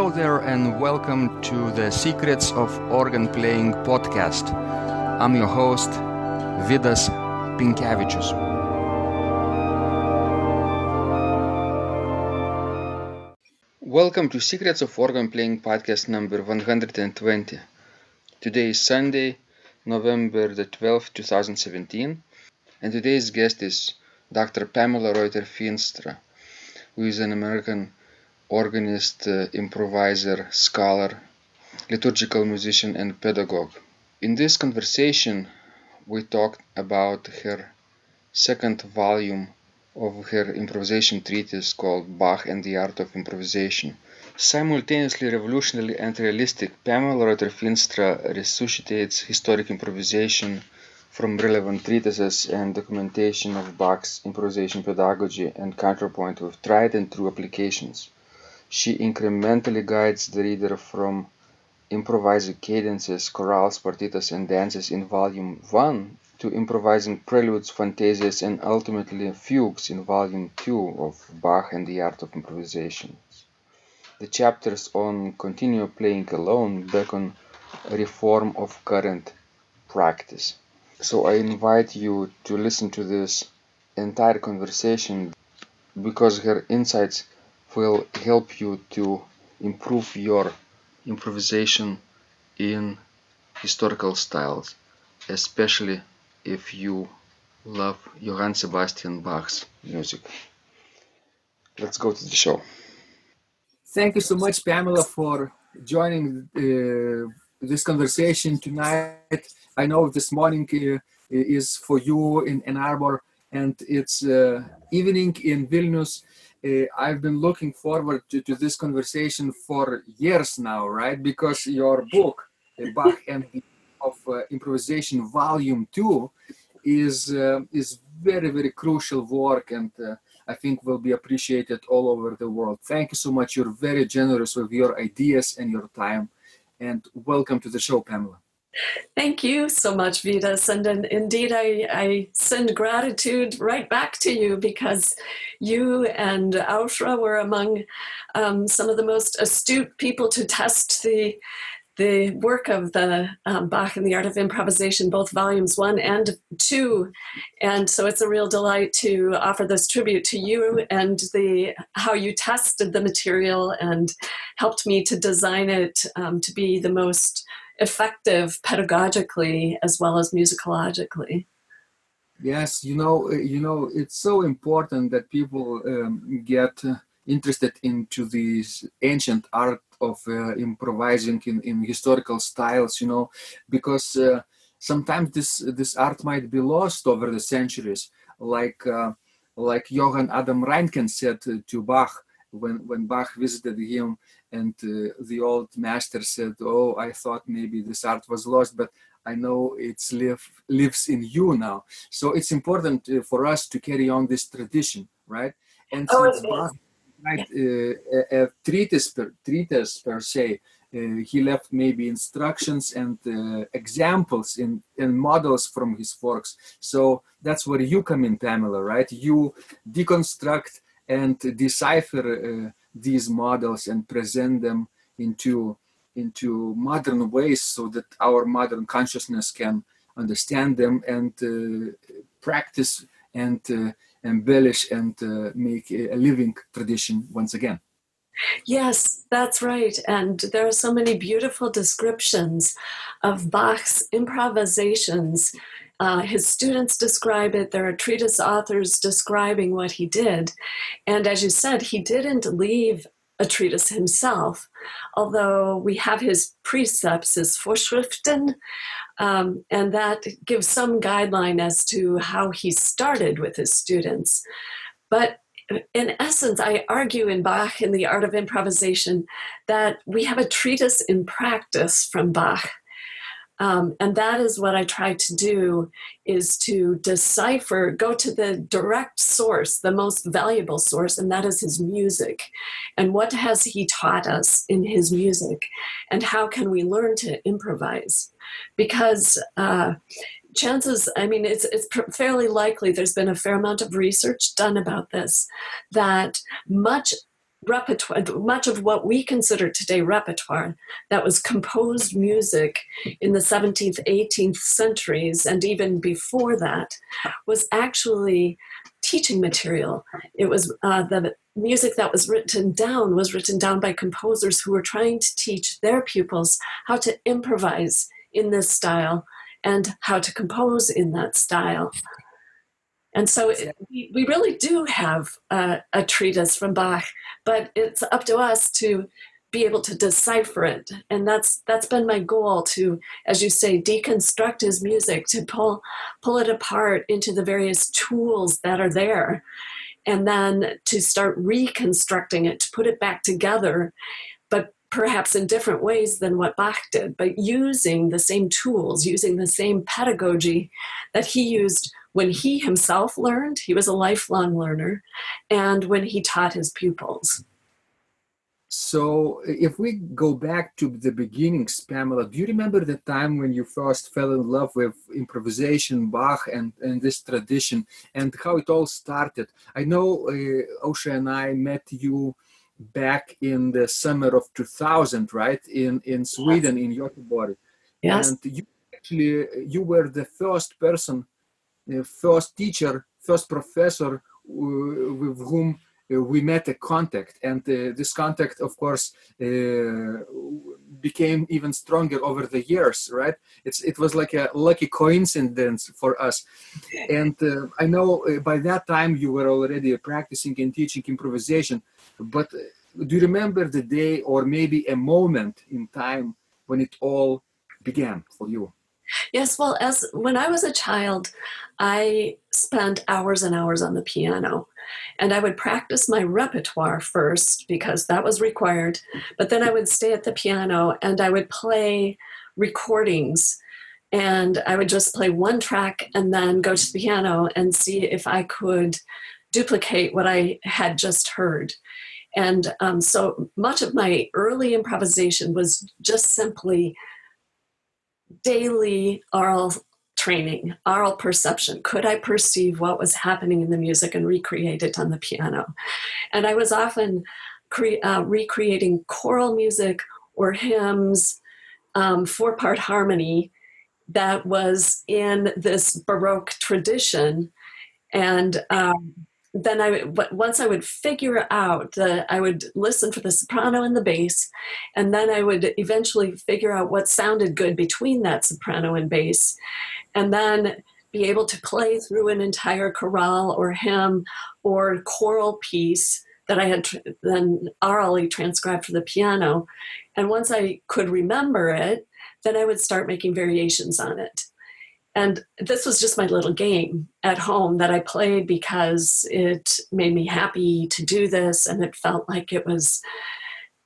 Hello there and welcome to the Secrets of Organ Playing podcast. I'm your host, Vidas Pinkevičius. Welcome to Secrets of Organ Playing podcast number 120. Today is Sunday, November the 12th, 2017, and today's guest is Dr. Pamela Ruiter-Feenstra, who is an American organist, improviser, scholar, liturgical musician, and pedagogue. In this conversation, we talked about her second volume of her improvisation treatise called Bach and the Art of Improvisation. Simultaneously revolutionary and realistic, Pamela Ruiter-Feenstra resuscitates historic improvisation from relevant treatises and documentation of Bach's improvisation pedagogy and counterpoint with tried and true applications. She incrementally guides the reader from improvising cadences, chorales, partitas, and dances in Volume 1 to improvising preludes, fantasias, and ultimately fugues in Volume 2 of Bach and the Art of Improvisation. The chapters on continuo playing alone beckon a reform of current practice. So I invite you to listen to this entire conversation because her insights will help you to improve your improvisation in historical styles, especially if you love Johann Sebastian Bach's music. Let's go to the show. Thank you so much, Pamela, for joining this conversation tonight. I know this morning is for you in Ann Arbor, and it's evening in Vilnius. I've been looking forward to this conversation for years now, right? Because your book, Bach and the of Improvisation, Volume 2, is very, very crucial work, and I think will be appreciated all over the world. Thank you so much. You're very generous with your ideas and your time. And welcome to the show, Pamela. Thank you so much, Vidas. And indeed, I send gratitude right back to you because you and Ausra were among some of the most astute people to test the work of the Bach and the Art of Improvisation, both volumes 1 and 2. And so it's a real delight to offer this tribute to you and how you tested the material and helped me to design it to be the most effective pedagogically as well as musicologically. Yes, it's so important that people get interested into this ancient art of improvising in historical styles, because sometimes this art might be lost over the centuries, like Johann Adam Reinken said to Bach when Bach visited him, and the old master said, "Oh, I thought maybe this art was lost, but I know it's lives in you now." So it's important for us to carry on this tradition, right? And since Bach a treatise per se, he left maybe instructions and examples and models from his works. So that's where you come in, Pamela, right? You deconstruct and decipher these models and present them into modern ways so that our modern consciousness can understand them and practice and embellish and make a living tradition once again. Yes, that's right. And there are so many beautiful descriptions of Bach's improvisations. His students describe it. There are treatise authors describing what he did. And as you said, he didn't leave a treatise himself, although we have his precepts, his Vorschriften, and that gives some guideline as to how he started with his students. But in essence, I argue in Bach in the Art of Improvisation that we have a treatise in practice from Bach. And that is what I try to do, is to decipher, go to the direct source, the most valuable source, and that is his music. And what has he taught us in his music? And how can we learn to improvise? Because chances, it's fairly likely, there's been a fair amount of research done about this, that much repertoire, much of what we consider today repertoire, that was composed music in the 17th, 18th centuries, and even before that, was actually teaching material. It was the music that was written down by composers who were trying to teach their pupils how to improvise in this style and how to compose in that style. And so we really do have a treatise from Bach, but it's up to us to be able to decipher it. And that's been my goal, to, as you say, deconstruct his music, to pull it apart into the various tools that are there, and then to start reconstructing it, to put it back together, but perhaps in different ways than what Bach did, but using the same tools, using the same pedagogy that he used when he himself learned. He was a lifelong learner, and when he taught his pupils. So if we go back to the beginnings, Pamela, do you remember the time when you first fell in love with improvisation, Bach, and this tradition, and how it all started? I know Osha and I met you back in the summer of 2000, right, in Sweden, in Göteborg. Yes. And you were the first person, first teacher, first professor with whom we met a contact, and this contact, of course, became even stronger over the years, right? It was like a lucky coincidence for us. And I know by that time you were already practicing and teaching improvisation, but do you remember the day or maybe a moment in time when it all began for you? Yes, well, when I was a child, I spent hours and hours on the piano, and I would practice my repertoire first because that was required, but then I would stay at the piano and I would play recordings, and I would just play one track and then go to the piano and see if I could duplicate what I had just heard. And so much of my early improvisation was just simply daily oral training, oral perception. Could I perceive what was happening in the music and recreate it on the piano? And I was often recreating choral music or hymns, four-part harmony that was in this Baroque tradition. And then once I would figure out I would listen for the soprano and the bass, and then I would eventually figure out what sounded good between that soprano and bass, and then be able to play through an entire chorale or hymn or choral piece that I had then orally transcribed for the piano. And once I could remember it, then I would start making variations on it. And this was just my little game at home that I played because it made me happy to do this, and it felt like it was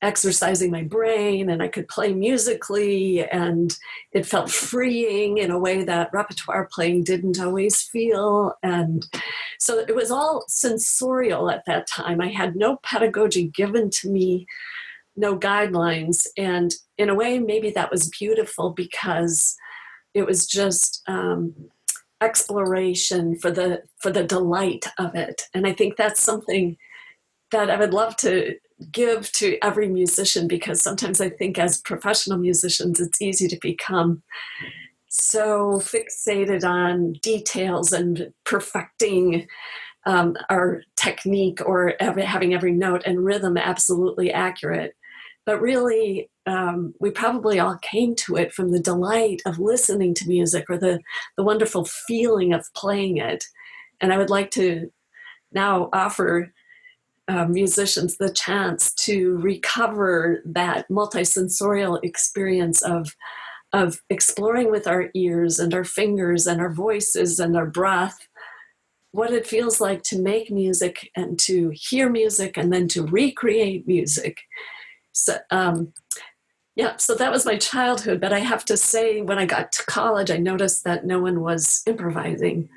exercising my brain, and I could play musically, and it felt freeing in a way that repertoire playing didn't always feel. And so it was all sensorial at that time. I had no pedagogy given to me, no guidelines. And in a way, maybe that was beautiful because it was just exploration for the delight of it. And I think that's something that I would love to give to every musician, because sometimes I think as professional musicians, it's easy to become so fixated on details and perfecting our technique, or having every note and rhythm absolutely accurate. But really, we probably all came to it from the delight of listening to music, or the wonderful feeling of playing it. And I would like to now offer musicians the chance to recover that multisensorial experience of exploring with our ears and our fingers and our voices and our breath what it feels like to make music and to hear music and then to recreate music. So, so that was my childhood. But I have to say, when I got to college, I noticed that no one was improvising.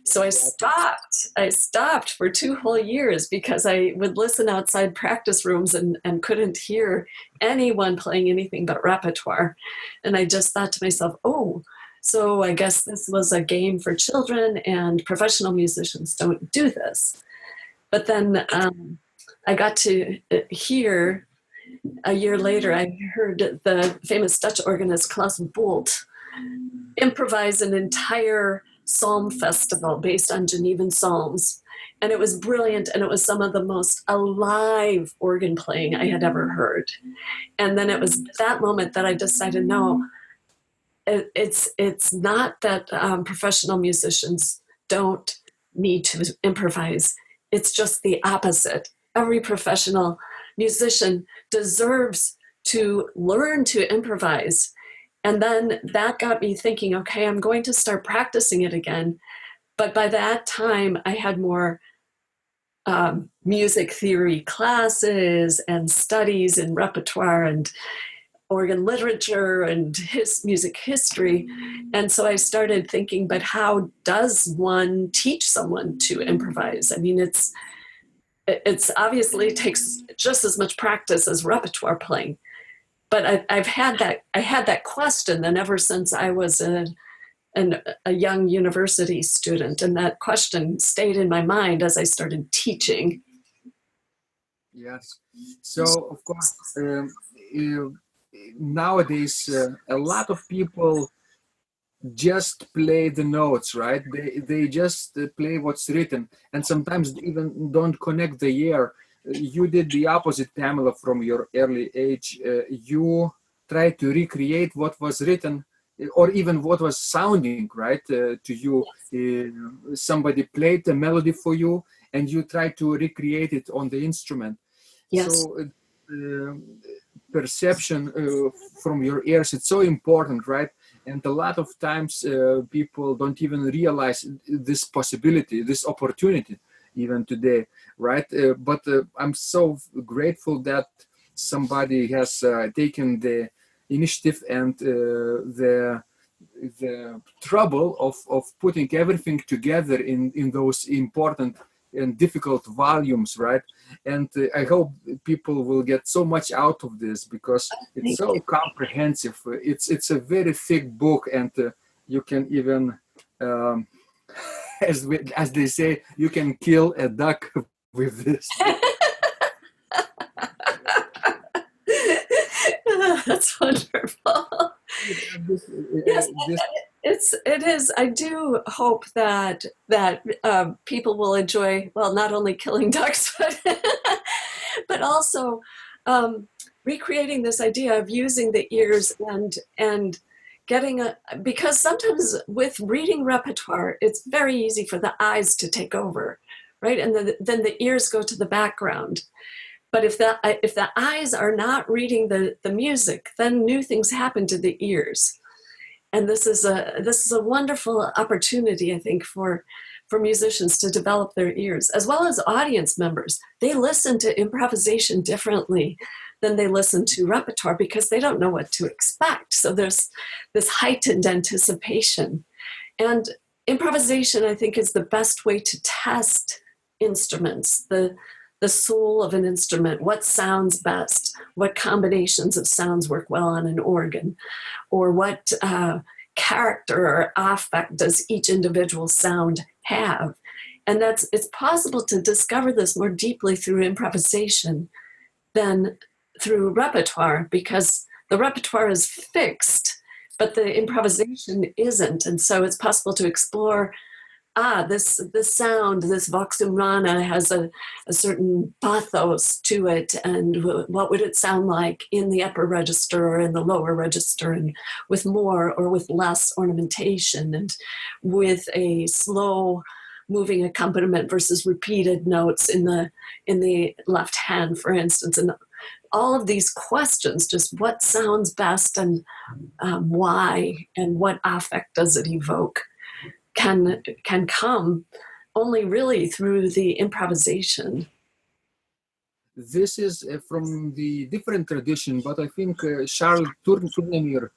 So I stopped for 2 whole years because I would listen outside practice rooms and couldn't hear anyone playing anything but repertoire. And I just thought to myself, oh, so I guess this was a game for children and professional musicians don't do this. But then I got to hear, a year later, I heard the famous Dutch organist Klaus Bolt improvise an entire psalm festival based on Genevan psalms. And it was brilliant, and it was some of the most alive organ playing I had ever heard. And then it was that moment that I decided, no, it's not that professional musicians don't need to improvise. It's just the opposite. Every professional musician deserves to learn to improvise. And then that got me thinking, okay, I'm going to start practicing it again. But by that time, I had more music theory classes and studies in repertoire and organ literature and music history. And so I started thinking, but how does one teach someone to improvise? I mean, it's obviously takes just as much practice as repertoire playing. But I had that question then ever since I was a young university student, and that question stayed in my mind as I started teaching. Yes. So, of course, nowadays, a lot of people just play the notes, right? They just play what's written, and sometimes even don't connect the ear. You did the opposite, Pamela, from your early age. You tried to recreate what was written, or even what was sounding right to you. Somebody played a melody for you, and you tried to recreate it on the instrument. Yes. So perception from your ears, it's so important, right? And a lot of times people don't even realize this possibility, this opportunity, even today, right? But I'm so grateful that somebody has taken the initiative and the trouble of putting everything together in those important and difficult volumes, right? And I hope people will get so much out of this, because it's so comprehensive. It's a very thick book, and you can even, as they say, you can kill a duck with this. That's wonderful. Yes, it is. I do hope that people will enjoy, well, not only killing ducks, but also recreating this idea of using the ears and getting because sometimes with reading repertoire, it's very easy for the eyes to take over, right? And then the ears go to the background. But if the eyes are not reading the music, then new things happen to the ears. And this is a wonderful opportunity, I think, for musicians to develop their ears, as well as audience members. They listen to improvisation differently than they listen to repertoire, because they don't know what to expect. So there's this heightened anticipation. And improvisation, I think, is the best way to test instruments, the soul of an instrument, what sounds best, what combinations of sounds work well on an organ, or what character or affect does each individual sound have. And it's possible to discover this more deeply through improvisation than through repertoire, because the repertoire is fixed, but the improvisation isn't. And so it's possible to explore this sound, this vox humana has a certain pathos to it, and what would it sound like in the upper register or in the lower register, and with more or with less ornamentation, and with a slow moving accompaniment versus repeated notes in the left hand, for instance. And all of these questions, just what sounds best, and why, and what affect does it evoke, can come only really through the improvisation. This is from the different tradition, but I think Charles Tournemire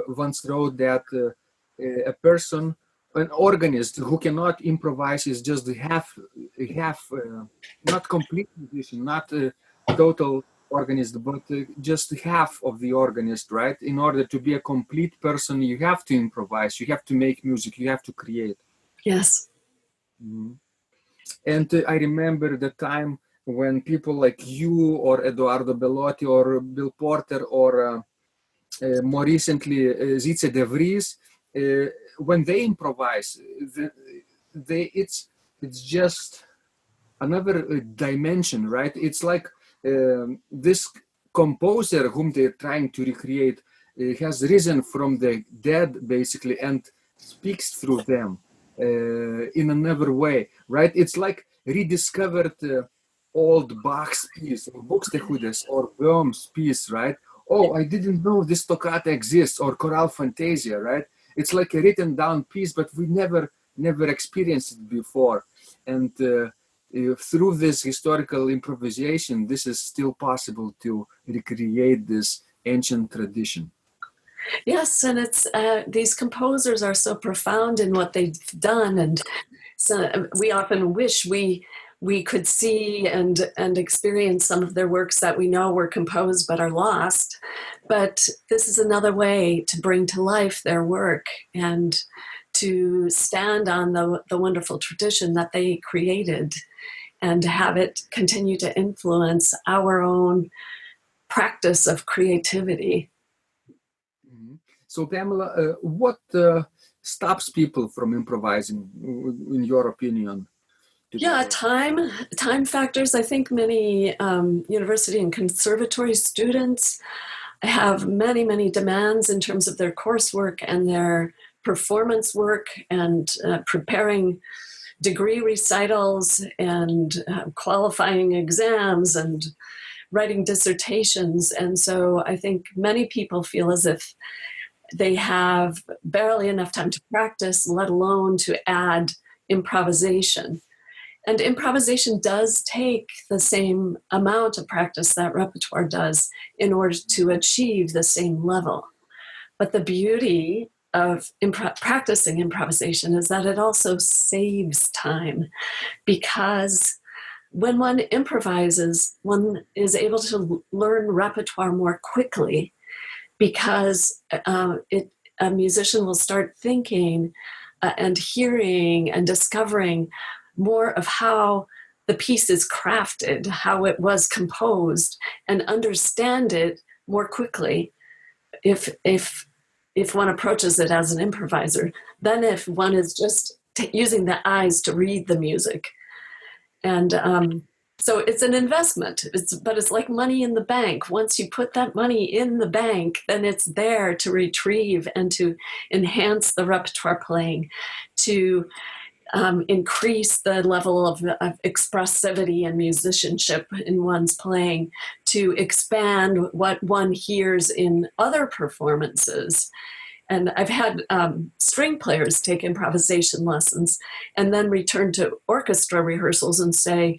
once wrote that a person, an organist who cannot improvise, is just half not complete musician, not a total organist, but just half of the organist, right? In order to be a complete person, you have to improvise, you have to make music, you have to create. Yes. Mm-hmm. And I remember the time when people like you or Edoardo Bellotti or Bill Porter or more recently Zize de Vries, when they improvise, it's just another dimension, right? It's like this composer whom they're trying to recreate has risen from the dead, basically, and speaks through them in another way, right? It's like rediscovered old Bach's piece, or Buxtehude's, or Böhm's piece, right? Oh, I didn't know this toccata exists, or choral fantasia, right? It's like a written down piece, but we never experienced it before. And through this historical improvisation, this is still possible to recreate this ancient tradition. Yes, and it's these composers are so profound in what they've done, and so we often wish we could see and experience some of their works that we know were composed but are lost. But this is another way to bring to life their work and to stand on the wonderful tradition that they created and to have it continue to influence our own practice of creativity. So Pamela, what stops people from improvising, in your opinion? Yeah, time factors. I think many university and conservatory students have many demands in terms of their coursework and their performance work and preparing degree recitals and qualifying exams and writing dissertations. And so I think many people feel as if they have barely enough time to practice, let alone to add improvisation. And improvisation does take the same amount of practice that repertoire does in order to achieve the same level. But the beauty of practicing improvisation is that it also saves time, because when one improvises, one is able to learn repertoire more quickly, because a musician will start thinking and hearing and discovering more of how the piece is crafted, how it was composed, and understand it more quickly if one approaches it as an improviser than if one is just using the eyes to read the music. And so it's an investment, but it's like money in the bank. Once you put that money in the bank, then it's there to retrieve and to enhance the repertoire playing, to increase the level of expressivity and musicianship in one's playing, to expand what one hears in other performances. And I've had string players take improvisation lessons and then return to orchestra rehearsals and say,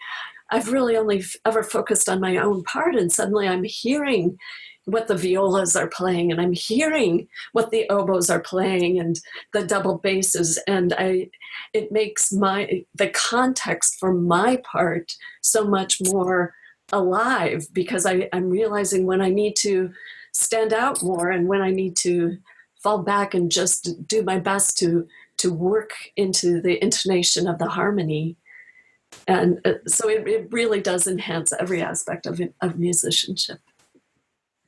I've really only ever focused on my own part, and suddenly I'm hearing what the violas are playing, and I'm hearing what the oboes are playing, and the double basses, and it makes the context for my part so much more alive, because I'm realizing when I need to stand out more and when I need to fall back and just do my best to work into the intonation of the harmony. And so it really does enhance every aspect of musicianship.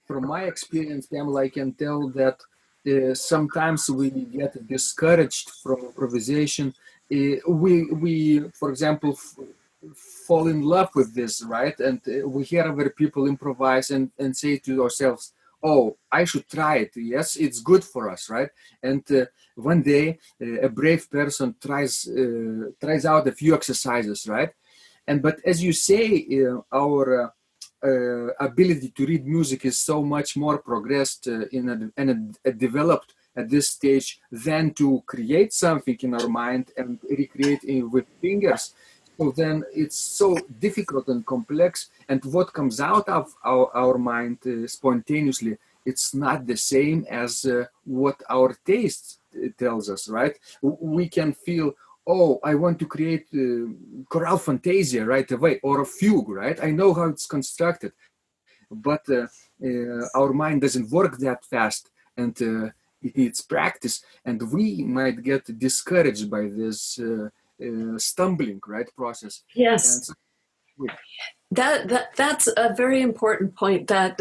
From my experience, Pamela, I can tell that sometimes we get discouraged from improvisation. We for example, fall in love with this, right? And we hear other people improvise and say to ourselves, oh, I should try it. Yes, it's good for us, right? And one day, a brave person tries out a few exercises, right? But as you say, our ability to read music is so much more progressed and developed at this stage than to create something in our mind and recreate it with fingers. So then it's so difficult and complex, and what comes out of our mind spontaneously, it's not the same as what our taste tells us, right? We can feel, oh, I want to create choral fantasia right away, or a fugue, right? I know how it's constructed, but our mind doesn't work that fast, and it needs practice, and we might get discouraged by this stumbling, right, process. Yes. That's a very important point, that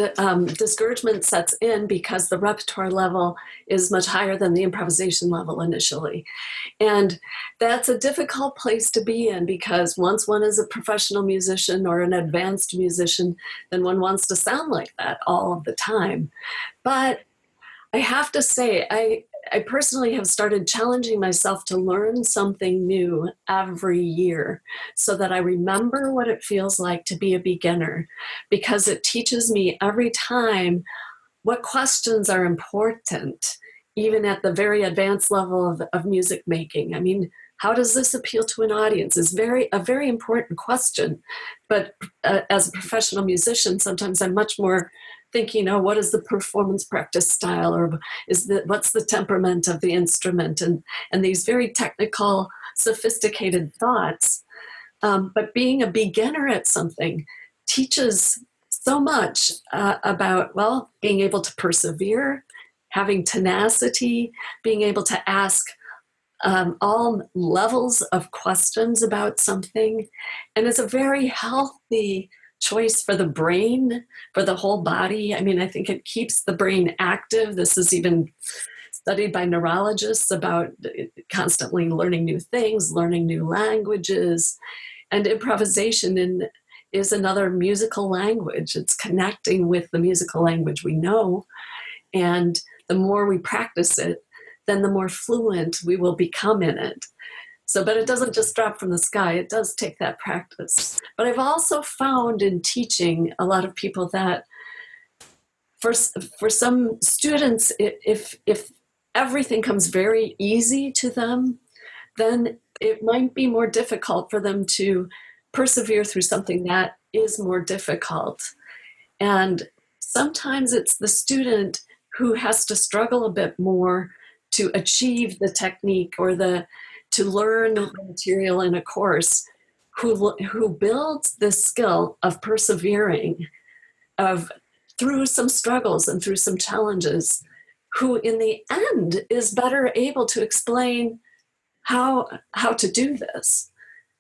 discouragement sets in because the repertoire level is much higher than the improvisation level initially. And that's a difficult place to be in, because once one is a professional musician or an advanced musician, then one wants to sound like that all of the time. But I have to say, I personally have started challenging myself to learn something new every year so that I remember what it feels like to be a beginner, because it teaches me every time what questions are important, even at the very advanced level of music making. I mean, how does this appeal to an audience is a very important question. But as a professional musician, sometimes I'm much more thinking, oh, what is the performance practice style, or what's the temperament of the instrument, and these very technical, sophisticated thoughts. But being a beginner at something teaches so much about, well, being able to persevere, having tenacity, being able to ask all levels of questions about something. And it's a very healthy choice for the brain, for the whole body. I mean, I think it keeps the brain active. This is even studied by neurologists about constantly learning new things, learning new languages. And improvisation is another musical language. It's connecting with the musical language we know. And the more we practice it, then the more fluent we will become in it. So, but it doesn't just drop from the sky. It does take that practice. But I've also found in teaching a lot of people that for some students, if everything comes very easy to them, then it might be more difficult for them to persevere through something that is more difficult. And sometimes it's the student who has to struggle a bit more to achieve the technique or to learn the material in a course, who builds the skill of persevering, through some struggles and through some challenges, who in the end is better able to explain how to do this,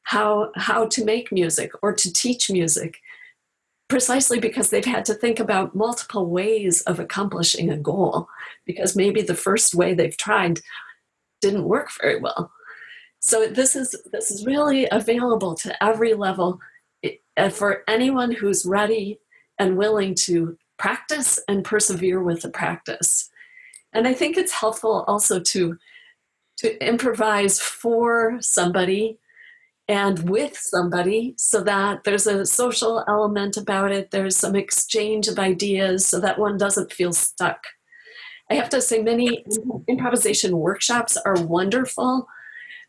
how to make music or to teach music, precisely because they've had to think about multiple ways of accomplishing a goal, because maybe the first way they've tried didn't work very well. So this is really available to every level, for anyone who's ready and willing to practice and persevere with the practice. And I think it's helpful also to improvise for somebody and with somebody, so that there's a social element about it. There's some exchange of ideas so that one doesn't feel stuck. I have to say, many improvisation workshops are wonderful,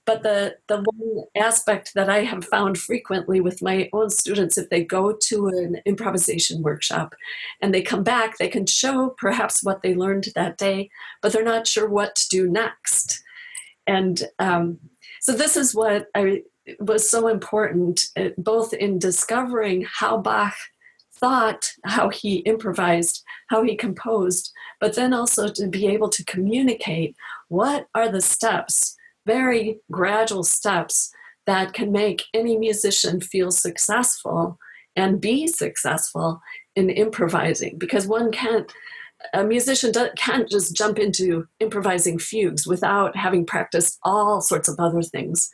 but the one aspect that I have found frequently with my own students, if they go to an improvisation workshop and they come back, they can show perhaps what they learned that day, but they're not sure what to do next. And so this is what was so important, both in discovering how Bach thought, how he improvised, how he composed, but then also to be able to communicate what are the steps, very gradual steps, that can make any musician feel successful and be successful in improvising. Because a musician can't just jump into improvising fugues without having practiced all sorts of other things.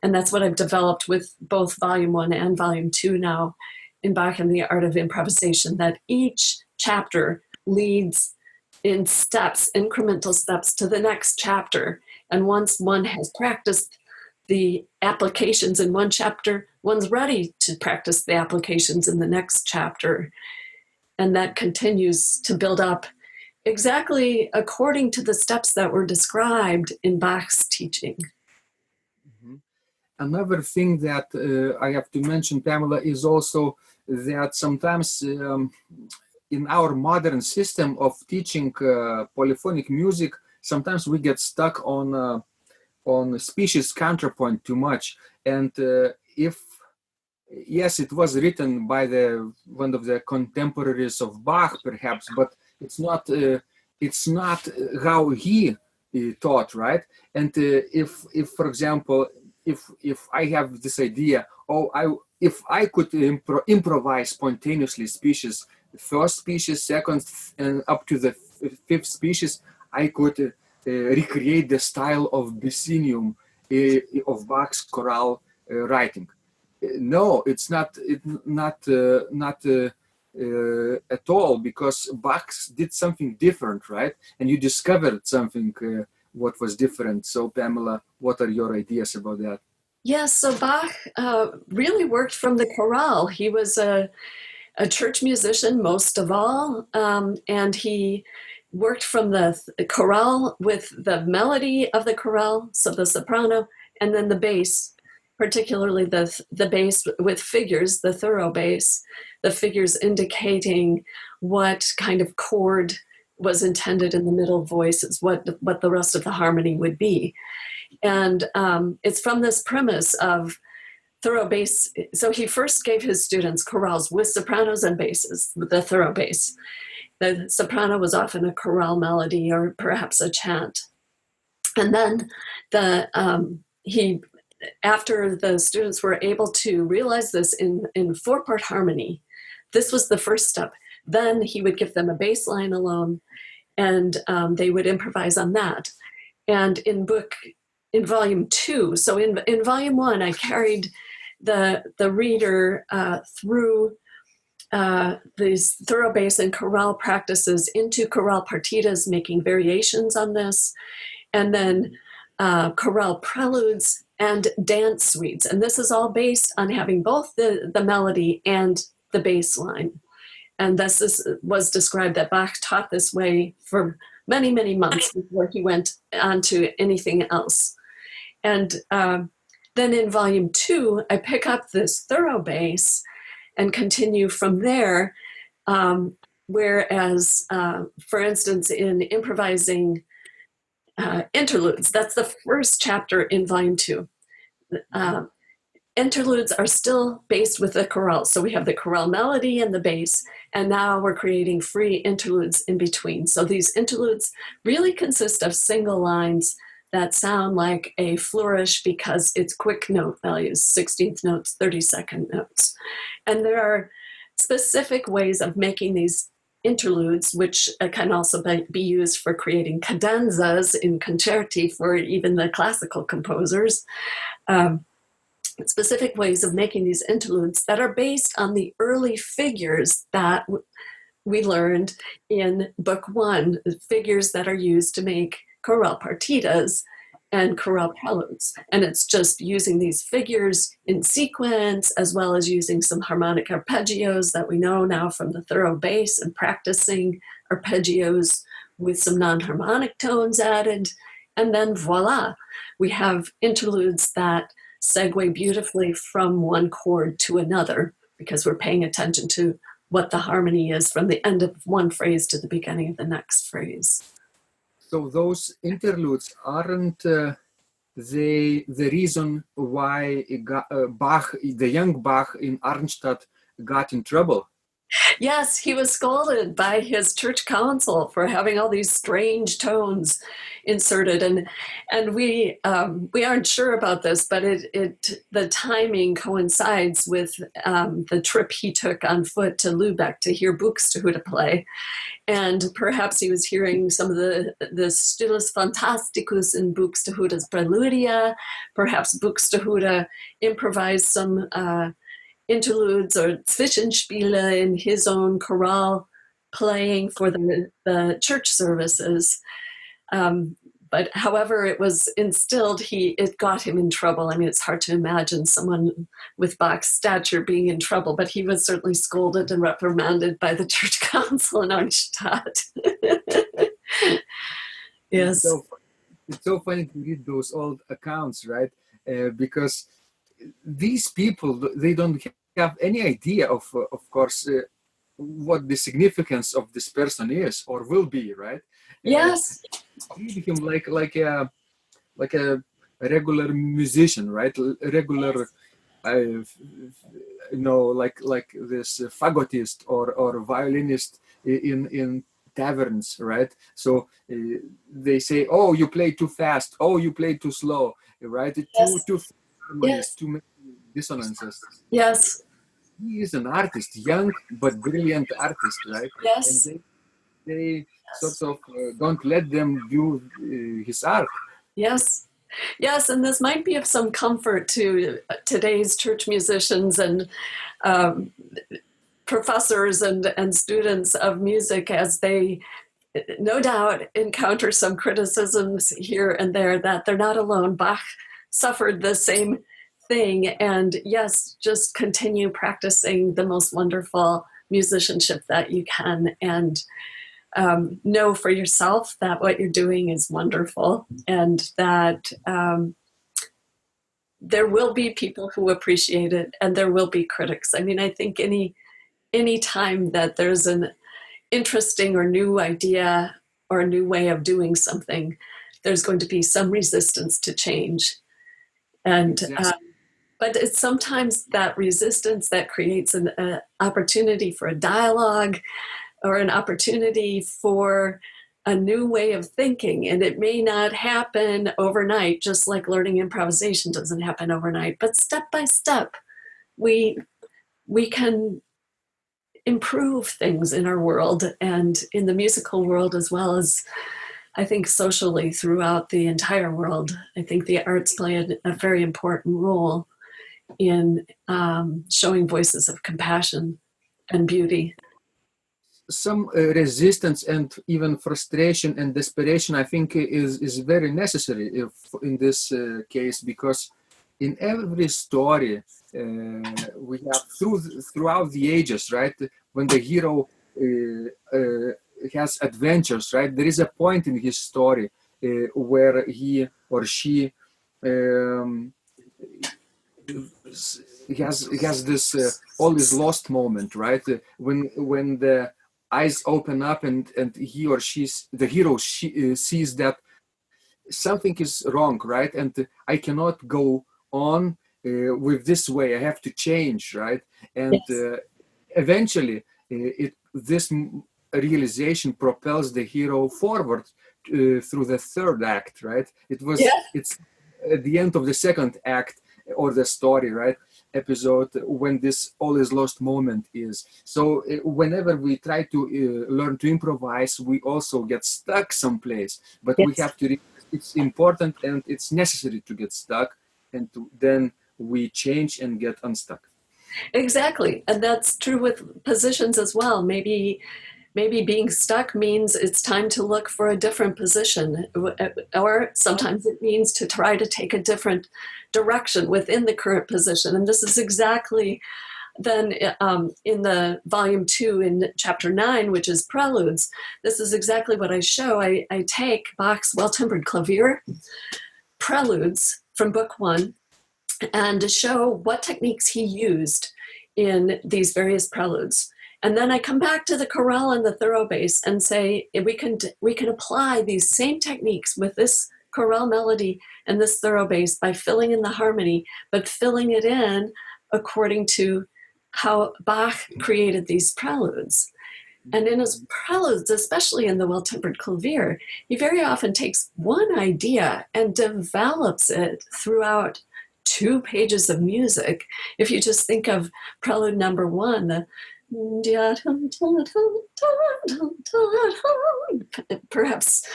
And that's what I've developed with both Volume 1 and Volume 2 now in Bach and the Art of Improvisation, that each chapter leads in steps, incremental steps, to the next chapter. And once one has practiced the applications in one chapter, one's ready to practice the applications in the next chapter. And that continues to build up exactly according to the steps that were described in Bach's teaching. Another thing that I have to mention, Pamela, is also that sometimes in our modern system of teaching polyphonic music, sometimes we get stuck on species counterpoint too much. And yes, it was written by one of the contemporaries of Bach, perhaps, but it's not how he taught, right? And if for example, if I have this idea, if I could improvise spontaneously species, first species, second, and up to the fifth species, I could recreate the style of Bicinium of Bach's chorale writing. No, it's not at all, because Bach did something different, right? And you discovered something what was different. So, Pamela, what are your ideas about that? Yes, so Bach really worked from the chorale. He was a church musician most of all, and he worked from the chorale with the melody of the chorale, so the soprano, and then the bass, particularly the bass with figures, the thorough bass, the figures indicating what kind of chord was intended in the middle voices, what the rest of the harmony would be. And it's from this premise of thorough bass. So he first gave his students chorales with sopranos and basses, with the thorough bass. The soprano was often a chorale melody or perhaps a chant. And then after the students were able to realize this in four-part harmony, this was the first step. Then he would give them a bass line alone, and they would improvise on that. And in Volume Two, so in Volume One, I carried the reader through these thorough bass and chorale practices into chorale partitas, making variations on this, and then chorale preludes and dance suites. And this is all based on having both the melody and the bass line. And this was described that Bach taught this way for many, many months before he went on to anything else. And then in Volume Two, I pick up this thorough bass and continue from there. Whereas, for instance, in improvising interludes, that's the first chapter in Volume Two. Interludes are still based with the chorale. So we have the chorale melody and the bass, and now we're creating free interludes in between. So these interludes really consist of single lines that sound like a flourish because it's quick note values, 16th notes, 32nd notes. And there are specific ways of making these interludes, which can also be used for creating cadenzas in concerti for even the classical composers. Specific ways of making these interludes that are based on the early figures that we learned in Book One, figures that are used to make chorale partitas and chorale preludes. And it's just using these figures in sequence, as well as using some harmonic arpeggios that we know now from the thorough bass, and practicing arpeggios with some non-harmonic tones added. And then voila, we have interludes that segue beautifully from one chord to another, because we're paying attention to what the harmony is from the end of one phrase to the beginning of the next phrase. So those interludes aren't the reason why Bach, the young Bach in Arnstadt, got in trouble? Yes, he was scolded by his church council for having all these strange tones inserted, and we aren't sure about this, but the timing coincides with the trip he took on foot to Lübeck to hear Buxtehude play, and perhaps he was hearing some of the Stilles Fantasticus in Buxtehude's Preludia. Perhaps Buxtehude improvised some interludes or Zwischenspiele in his own chorale playing for the church services. But however it was instilled, it got him in trouble. I mean, it's hard to imagine someone with Bach's stature being in trouble, but he was certainly scolded and reprimanded by the church council in Arnstadt. Yes. It's so funny to read those old accounts, right? Because these people, they don't have any idea of course, what the significance of this person is or will be, right? Yes. Treat him like a regular musician, right? Regular, like this fagotist or violinist in taverns, right? So they say, "Oh, you play too fast. Oh, you play too slow." Right? Yes. Too Yes. too many dissonances. Yes. He is an artist, young but brilliant artist, right? And Yes. they sort of don't let them do his art. Yes. Yes, and this might be of some comfort to today's church musicians and um, professors and students of music, as they no doubt encounter some criticisms here and there, that they're not alone. Bach suffered the same thing. And yes, just continue practicing the most wonderful musicianship that you can, and know for yourself that what you're doing is wonderful, and that there will be people who appreciate it, and there will be critics. I mean, I think any time that there's an interesting or new idea or a new way of doing something, there's going to be some resistance to change. And but it's sometimes that resistance that creates an opportunity for a dialogue, or an opportunity for a new way of thinking. And it may not happen overnight, just like learning improvisation doesn't happen overnight, but step by step, we can improve things in our world, and in the musical world, as well as I think socially throughout the entire world. I think the arts play a very important role in showing voices of compassion and beauty. Some resistance and even frustration and desperation, I think, is very necessary in this case, because in every story we have throughout the ages, right, when the hero has adventures, right, there is a point in his story where he or she has this all is lost moment, right, when the eyes open up and he or the hero sees that something is wrong, right, and I cannot go on with this way, I have to change, right, and yes. Eventually this realization propels the hero forward through the third act, right, it's at the end of the second act or the story, right, episode, when this all is lost moment is. So whenever we try to learn to improvise, we also get stuck someplace, but yes. We have to it's important and it's necessary to get stuck, and then we change and get unstuck. Exactly, and that's true with positions as well. Maybe being stuck means it's time to look for a different position, or sometimes it means to try to take a different direction within the current position. And this is exactly then in the volume 2 in chapter 9, which is preludes, this is exactly what I show. I take Bach's well-tempered clavier preludes from book 1 and show what techniques he used in these various preludes. And then I come back to the chorale and the thorough bass and say, we can apply these same techniques with this chorale melody and this thorough bass by filling in the harmony, but filling it in according to how Bach created these preludes. And in his preludes, especially in the well-tempered clavier, he very often takes one idea and develops it throughout 2 pages of music. If you just think of prelude number 1, the perhaps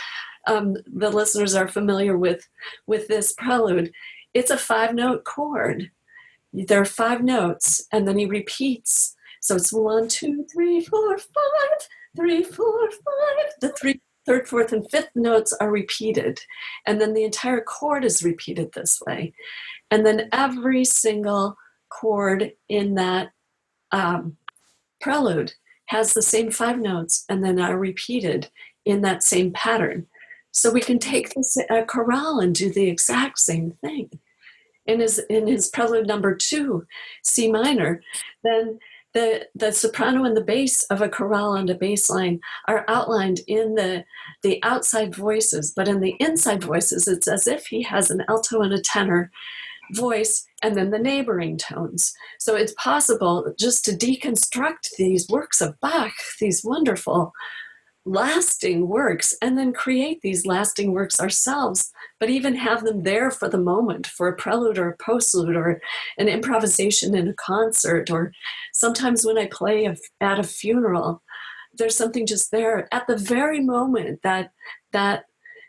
the listeners are familiar with this prelude. It's a 5-note chord. There are 5 notes, and then he repeats. So it's 1, 2, 3, 4, 5, 3, 4, 5. The 3rd, 4th, and 5th notes are repeated, and then the entire chord is repeated this way. And then every single chord in that prelude has the same 5 notes and then are repeated in that same pattern. So we can take this chorale and do the exact same thing. In his prelude number 2, C minor, then the soprano and the bass of a chorale and a bass line are outlined in the outside voices, but in the inside voices, it's as if he has an alto and a tenor voice and then the neighboring tones. So it's possible just to deconstruct these works of Bach, these wonderful lasting works and then create these lasting works ourselves, but even have them there for the moment, for a prelude or a postlude or an improvisation in a concert, or sometimes when I play at a funeral, there's something just there at the very moment that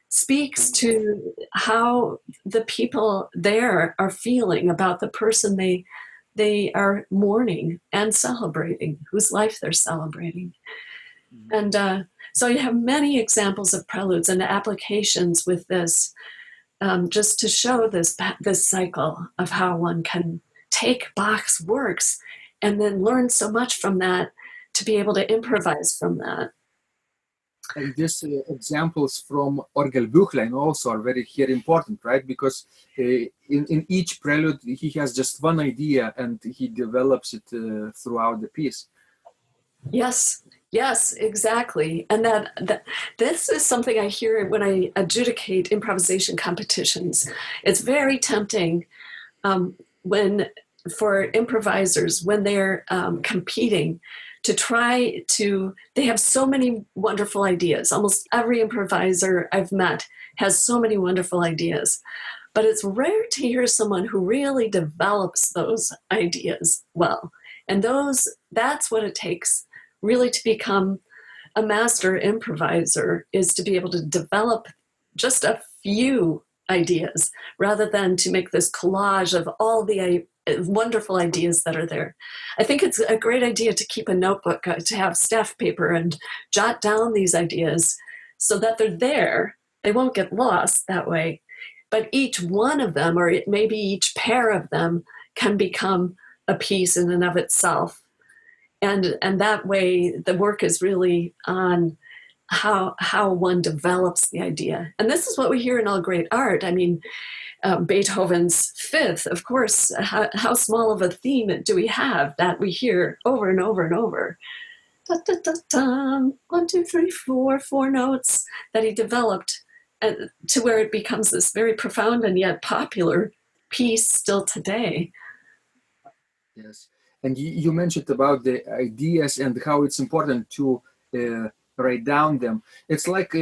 speaks to how the people there are feeling about the person they are mourning and celebrating, whose life they're celebrating. And so you have many examples of preludes and applications with this, just to show this cycle of how one can take Bach's works and then learn so much from that to be able to improvise from that. And these examples from Orgelbüchlein also are very here important, right? Because in each prelude, he has just one idea and he develops it throughout the piece. Yes, exactly. And that this is something I hear when I adjudicate improvisation competitions. It's very tempting for improvisers when they're competing to try to, they have so many wonderful ideas. Almost every improviser I've met has so many wonderful ideas. But it's rare to hear someone who really develops those ideas well. And that's what it takes really to become a master improviser, is to be able to develop just a few ideas rather than to make this collage of all the wonderful ideas that are there. I think it's a great idea to keep a notebook, to have staff paper and jot down these ideas so that they're there. They won't get lost that way. But each one of them, or maybe each pair of them, can become a piece in and of itself. And that way, the work is really on how one develops the idea. And this is what we hear in all great art. I mean, Beethoven's Fifth, of course, how small of a theme do we have that we hear over and over and over? Da, da, da, da. 1, 2, 3, 4, 4 notes that he developed to where it becomes this very profound and yet popular piece still today. Yes. And you mentioned about the ideas and how it's important to write down them. It's like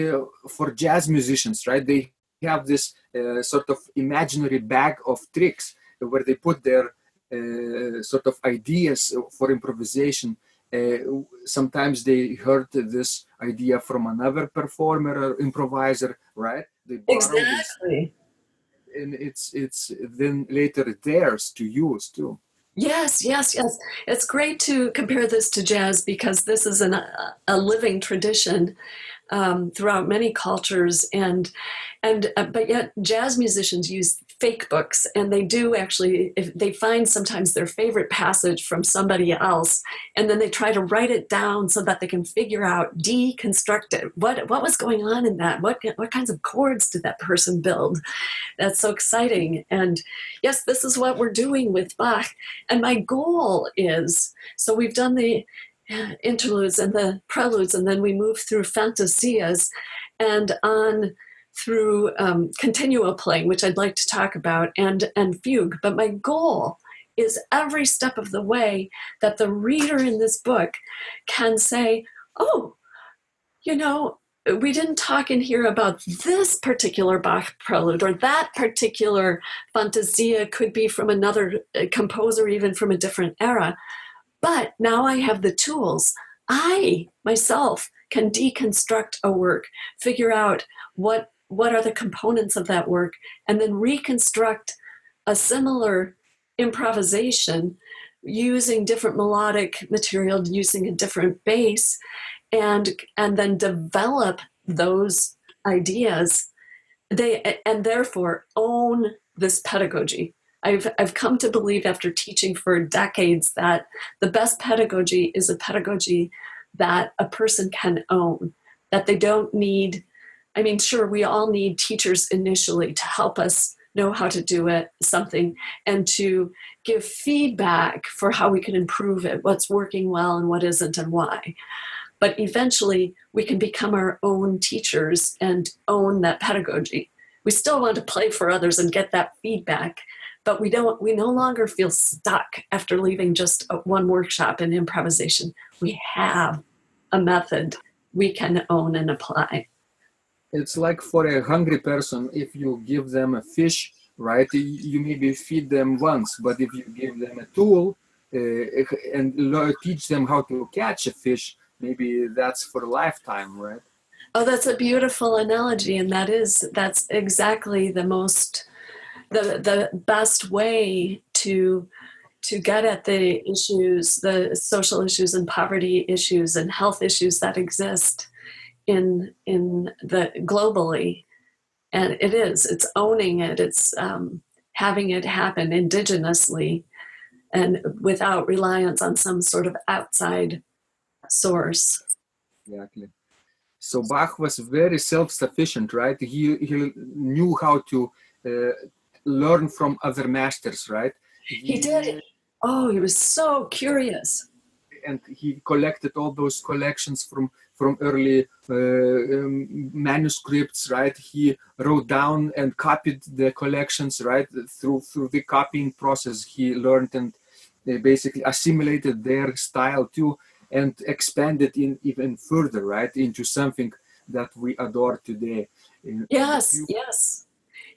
for jazz musicians, right? They have this sort of imaginary bag of tricks where they put their sort of ideas for improvisation. Sometimes they heard this idea from another performer or improviser, right? They borrow Exactly. this, and it's then later theirs to use too. Yes. It's great to compare this to jazz because this is a living tradition throughout many cultures, but yet jazz musicians use fake books, and they do actually, if they find sometimes their favorite passage from somebody else, and then they try to write it down so that they can figure out, deconstruct it. What was going on in that? What kinds of chords did that person build? That's so exciting. And yes, this is what we're doing with Bach. And my goal is, so we've done the interludes and the preludes, and then we move through fantasias and on through continuo playing, which I'd like to talk about, and fugue. But my goal is every step of the way that the reader in this book can say, oh, we didn't talk in here about this particular Bach prelude, or that particular fantasia could be from another composer, even from a different era. But now I have the tools. I, myself, can deconstruct a work, figure out what are the components of that work, and then reconstruct a similar improvisation using different melodic material, using a different bass, and then develop those ideas. And therefore own this pedagogy. I've come to believe after teaching for decades that the best pedagogy is a pedagogy that a person can own, that they don't need. I mean, sure, we all need teachers initially to help us know how to do something and to give feedback for how we can improve it, what's working well and what isn't and why. But eventually we can become our own teachers and own that pedagogy. We still want to play for others and get that feedback, but we no longer feel stuck after leaving just one workshop in improvisation. We have a method we can own and apply. It's like for a hungry person, if you give them a fish, right, you maybe feed them once, but if you give them a tool and teach them how to catch a fish, maybe that's for a lifetime, right? Oh, that's a beautiful analogy, and that's exactly the best way to get at the issues, the social issues and poverty issues and health issues that exist in the globally. And it's owning it, it's having it happen indigenously and without reliance on some sort of outside source. Exactly. So Bach was very self-sufficient, right? He knew how to learn from other masters, right? He did. Oh, he was so curious. And he collected all those collections from early manuscripts, right? He wrote down and copied the collections, right? Through the copying process, he learned and basically assimilated their style too, and expanded in even further, right, into something that we adore today. Yes.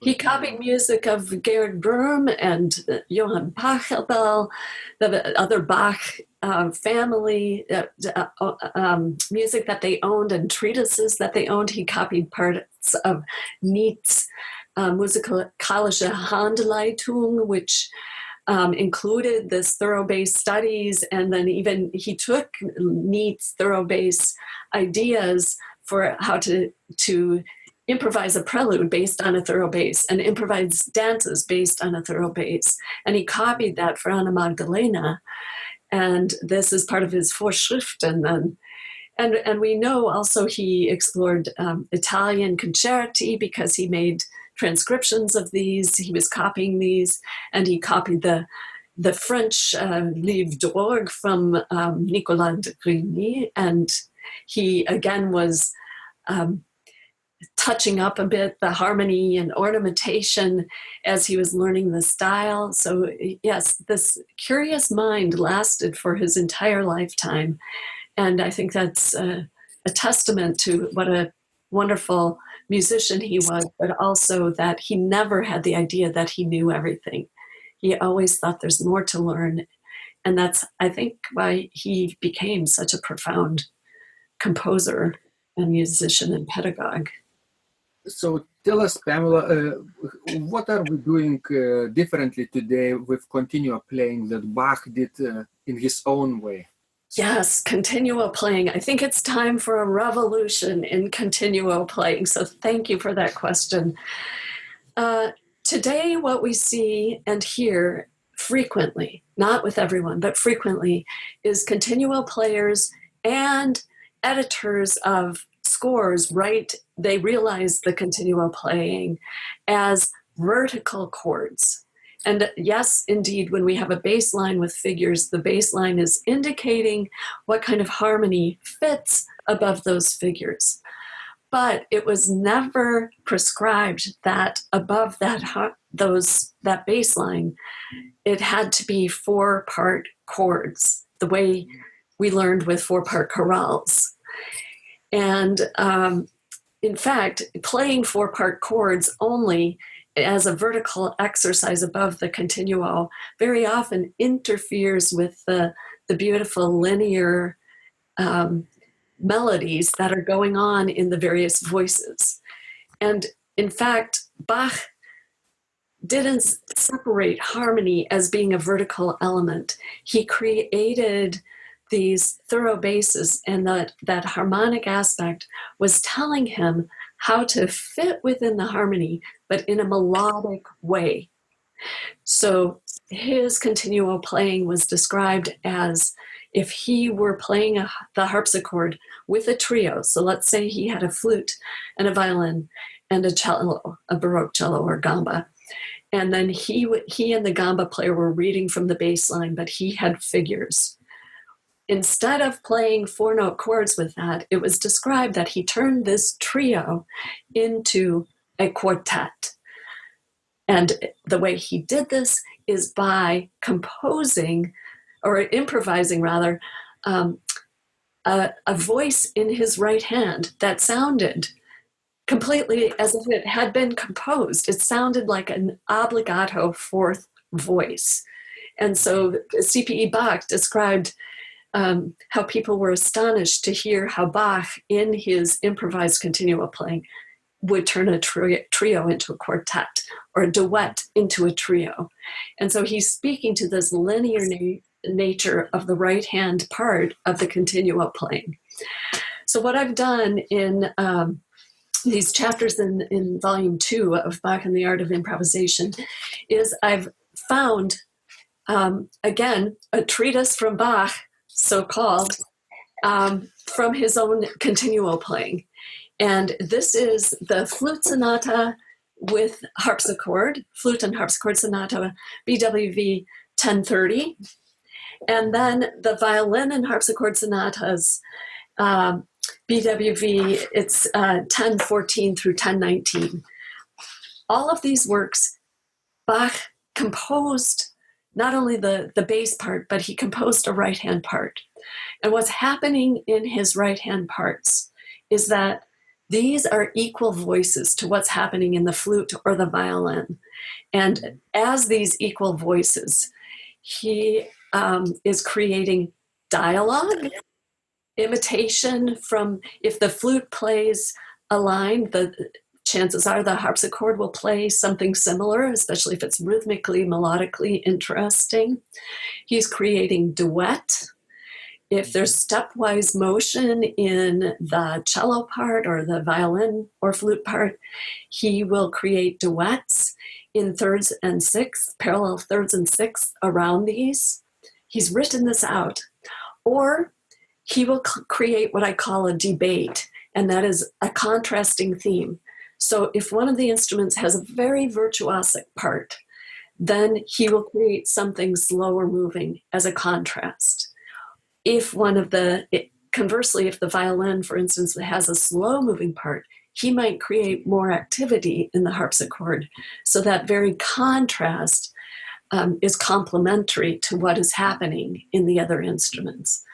He copied music of Gerhard Böhm and Johann Pachelbel, the other Bach family, music that they owned and treatises that they owned. He copied parts of Nietzsche's musikalische Handleitung, which included this thorough bass studies, and then even he took Nietzsche's thorough bass ideas for how to improvise a prelude based on a thorough bass and improvise dances based on a thorough bass. And he copied that for Anna Magdalena. And this is part of his Vorschriften then. And we know also he explored Italian concerti because he made transcriptions of these. He was copying these, and he copied the French livre d'orgue from Nicolas de Grigny. And he again was touching up a bit the harmony and ornamentation as he was learning the style. So yes, this curious mind lasted for his entire lifetime. And I think that's a testament to what a wonderful musician he was, but also that he never had the idea that he knew everything. He always thought there's more to learn. And that's, I think, why he became such a profound composer and musician and pedagogue. So tell us, Pamela, what are we doing differently today with continuo playing that Bach did in his own way? Yes, continuo playing. I think it's time for a revolution in continuo playing. So thank you for that question. Today, what we see and hear frequently, not with everyone, but frequently, is continuo players and editors of scores, right? They realize the continuo playing as vertical chords. And yes, indeed, when we have a bass line with figures, the bass line is indicating what kind of harmony fits above those figures. But it was never prescribed that above that bass line, it had to be 4-part chords, the way we learned with 4-part chorales. And in fact, playing 4-part chords only as a vertical exercise above the continuo very often interferes with the beautiful linear melodies that are going on in the various voices. And in fact, Bach didn't separate harmony as being a vertical element. He created these thorough basses, and that harmonic aspect was telling him how to fit within the harmony, but in a melodic way. So his continuo playing was described as if he were playing the harpsichord with a trio. So let's say he had a flute and a violin and a cello, a Baroque cello or gamba. And then he and the gamba player were reading from the bass line, but he had figures. Instead of playing 4-note chords with that, it was described that he turned this trio into a quartet. And the way he did this is by composing, or improvising rather, a voice in his right hand that sounded completely as if it had been composed. It sounded like an obligato fourth voice. And so C.P.E. Bach described how people were astonished to hear how Bach, in his improvised continuo playing, would turn a trio into a quartet, or a duet into a trio. And so he's speaking to this linear nature of the right-hand part of the continuo playing. So what I've done in these chapters in Volume 2 of Bach and the Art of Improvisation is I've found, again, a treatise from Bach, so-called, from his own continuo playing. And this is the flute sonata with harpsichord, flute and harpsichord sonata, BWV 1030. And then the violin and harpsichord sonatas, BWV, it's 1014 through 1019. All of these works, Bach composed not only the bass part, but he composed a right-hand part. And what's happening in his right-hand parts is that these are equal voices to what's happening in the flute or the violin. And as these equal voices, he is creating dialogue, imitation from, if the flute plays a line, the chances are the harpsichord will play something similar, especially if it's rhythmically, melodically interesting. He's creating duet. If there's stepwise motion in the cello part or the violin or flute part, he will create duets in thirds and sixths, parallel thirds and sixths around these. He's written this out. Or he will create what I call a debate, and that is a contrasting theme. So if one of the instruments has a very virtuosic part, then he will create something slower moving as a contrast. If conversely, if the violin, for instance, has a slow moving part, he might create more activity in the harpsichord. So that very contrast is complementary to what is happening in the other instruments.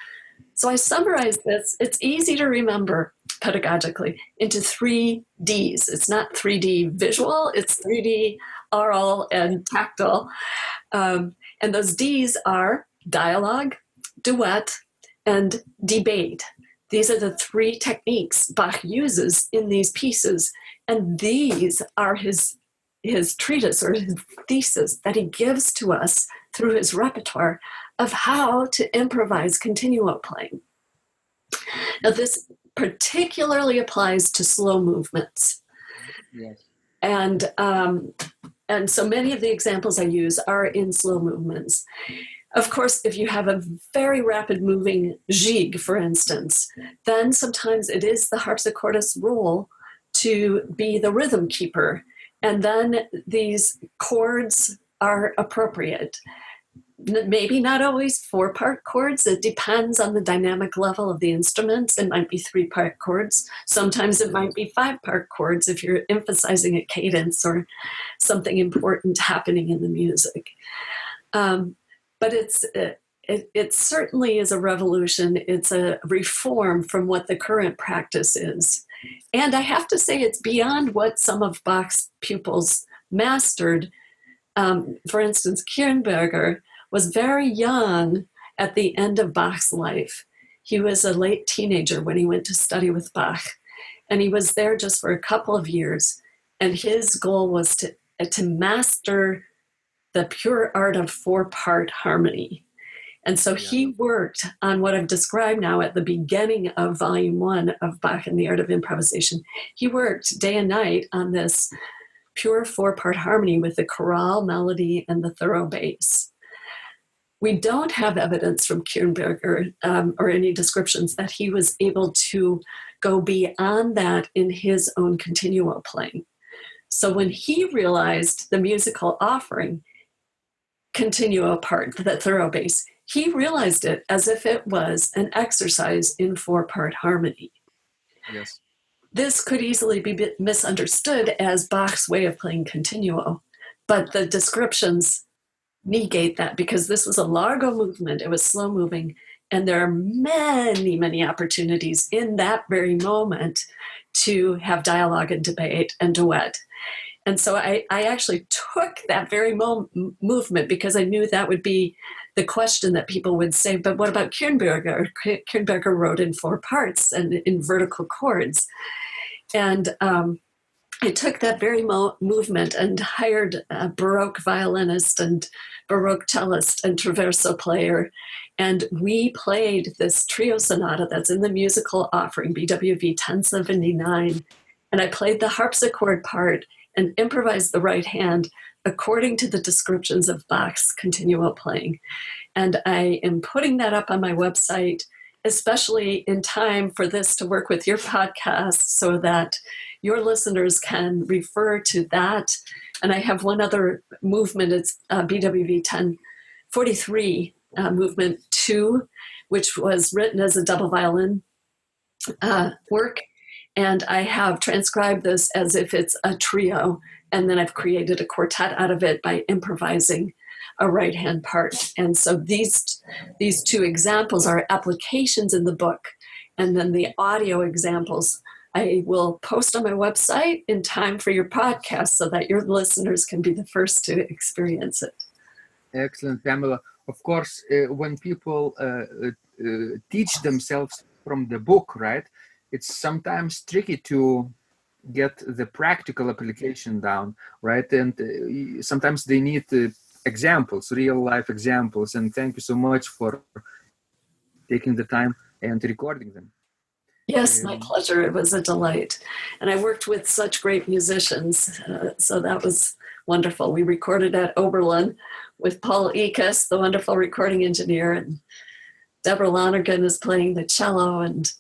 So I summarize this. It's easy to remember pedagogically into 3 Ds. It's not 3D visual, it's 3D aural and tactile. And those Ds are dialogue, duet, and debate. These are the 3 techniques Bach uses in these pieces, and these are his treatise or his thesis that he gives to us through his repertoire of how to improvise continuo playing. Now, this particularly applies to slow movements. Yes. And so many of the examples I use are in slow movements. Of course, if you have a very rapid moving gigue, for instance, then sometimes it is the harpsichordist's role to be the rhythm keeper. And then these chords are appropriate. Maybe not always 4-part chords. It depends on the dynamic level of the instruments. It might be 3-part chords. Sometimes it might be 5-part chords if you're emphasizing a cadence or something important happening in the music. But it certainly is a revolution. It's a reform from what the current practice is. And I have to say it's beyond what some of Bach's pupils mastered. For instance, Kirnberger was very young at the end of Bach's life. He was a late teenager when he went to study with Bach. And he was there just for a couple of years. And his goal was to master the pure art of 4-part harmony. And so he worked on what I've described now at the beginning of Volume 1 of Bach and the Art of Improvisation. He worked day and night on this pure 4-part harmony with the chorale, melody, and the thorough bass. We don't have evidence from Kirnberger or any descriptions that he was able to go beyond that in his own continuo playing. So when he realized the musical offering, continuo part, the thorough bass, he realized it as if it was an exercise in 4-part harmony. Yes. This could easily be misunderstood as Bach's way of playing continuo, but the descriptions negate that because this was a largo movement. It was slow moving, And there are many, many opportunities in that very moment to have dialogue and debate and duet. And so I actually took that very movement because I knew that would be the question that people would say, but what about Kernberger? Kernberger wrote in 4 parts and in vertical chords. And I took that very movement and hired a Baroque violinist and Baroque cellist and traverso player. And we played this trio sonata that's in the musical offering, BWV 1079. And I played the harpsichord part and improvised the right hand according to the descriptions of Bach's continuo playing. And I am putting that up on my website, especially in time for this to work with your podcast so that your listeners can refer to that. And I have one other movement, it's BWV 1043, movement 2, which was written as a double violin work. And I have transcribed this as if it's a trio, and then I've created a quartet out of it by improvising a right-hand part. And so these 2 examples are applications in the book, and then the audio examples I will post on my website in time for your podcast so that your listeners can be the first to experience it. Excellent, Pamela. Of course, when people teach themselves from the book, right, it's sometimes tricky to get the practical application down, right? And sometimes they need examples, real life examples. And thank you so much for taking the time and recording them. Yes, my pleasure. It was a delight. And I worked with such great musicians, so that was wonderful. We recorded at Oberlin with Paul Ekus, the wonderful recording engineer, and Deborah Lonergan is playing the cello, and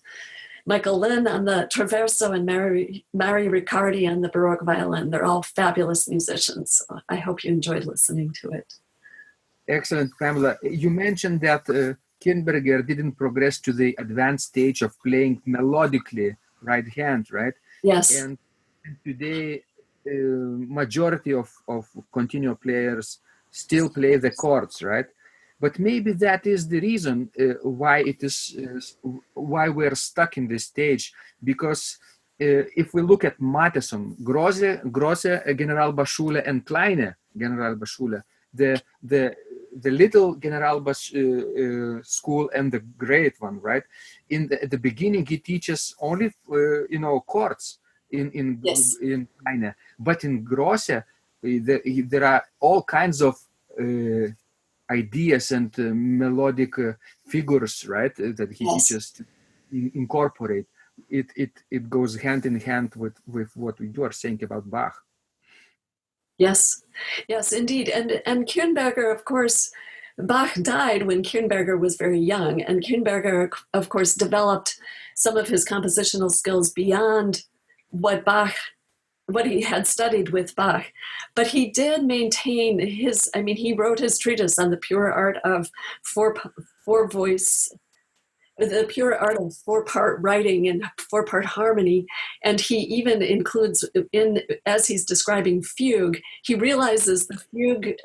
Michael Lynn on the traverso, and Mary Riccardi on the Baroque violin. They're all fabulous musicians. So I hope you enjoyed listening to it. Excellent, Pamela. You mentioned that Kernberger didn't progress to the advanced stage of playing melodically right hand, right? Yes. And today, majority of continuo players still play the chords, right? But maybe that is the reason why why we're stuck in this stage. Because if we look at Matheson, grosse Generalbassschule, and kleine Generalbassschule, the little Generalbass school and the great one, right? At the beginning, he teaches only chords in kleine, but in grosse, there are all kinds of ideas and melodic figures, right? That he teaches to incorporate. It goes hand in hand with what you are saying about Bach. Yes, indeed. And Kernberger, of course, Bach died when Kernberger was very young, and Kernberger, of course, developed some of his compositional skills beyond what he had studied with Bach. But he did maintain he wrote his treatise on the pure art of the pure art of 4-part writing and 4-part harmony. And he even includes as he's describing fugue, he realizes the fugue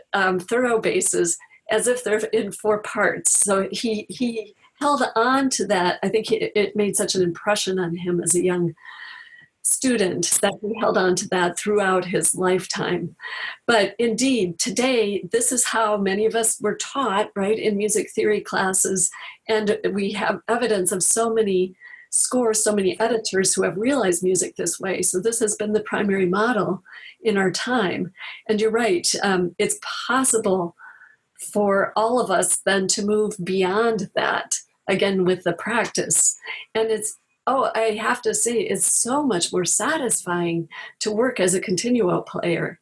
thorough basses as if they're in 4 parts. So he held on to that. I think it made such an impression on him as a young student that he held on to that throughout his lifetime. But indeed, today, this is how many of us were taught, right, in music theory classes. And we have evidence of so many scores, so many editors who have realized music this way. So this has been the primary model in our time. And you're right, it's possible for all of us then to move beyond that, again, with the practice. And I have to say, it's so much more satisfying to work as a continuo player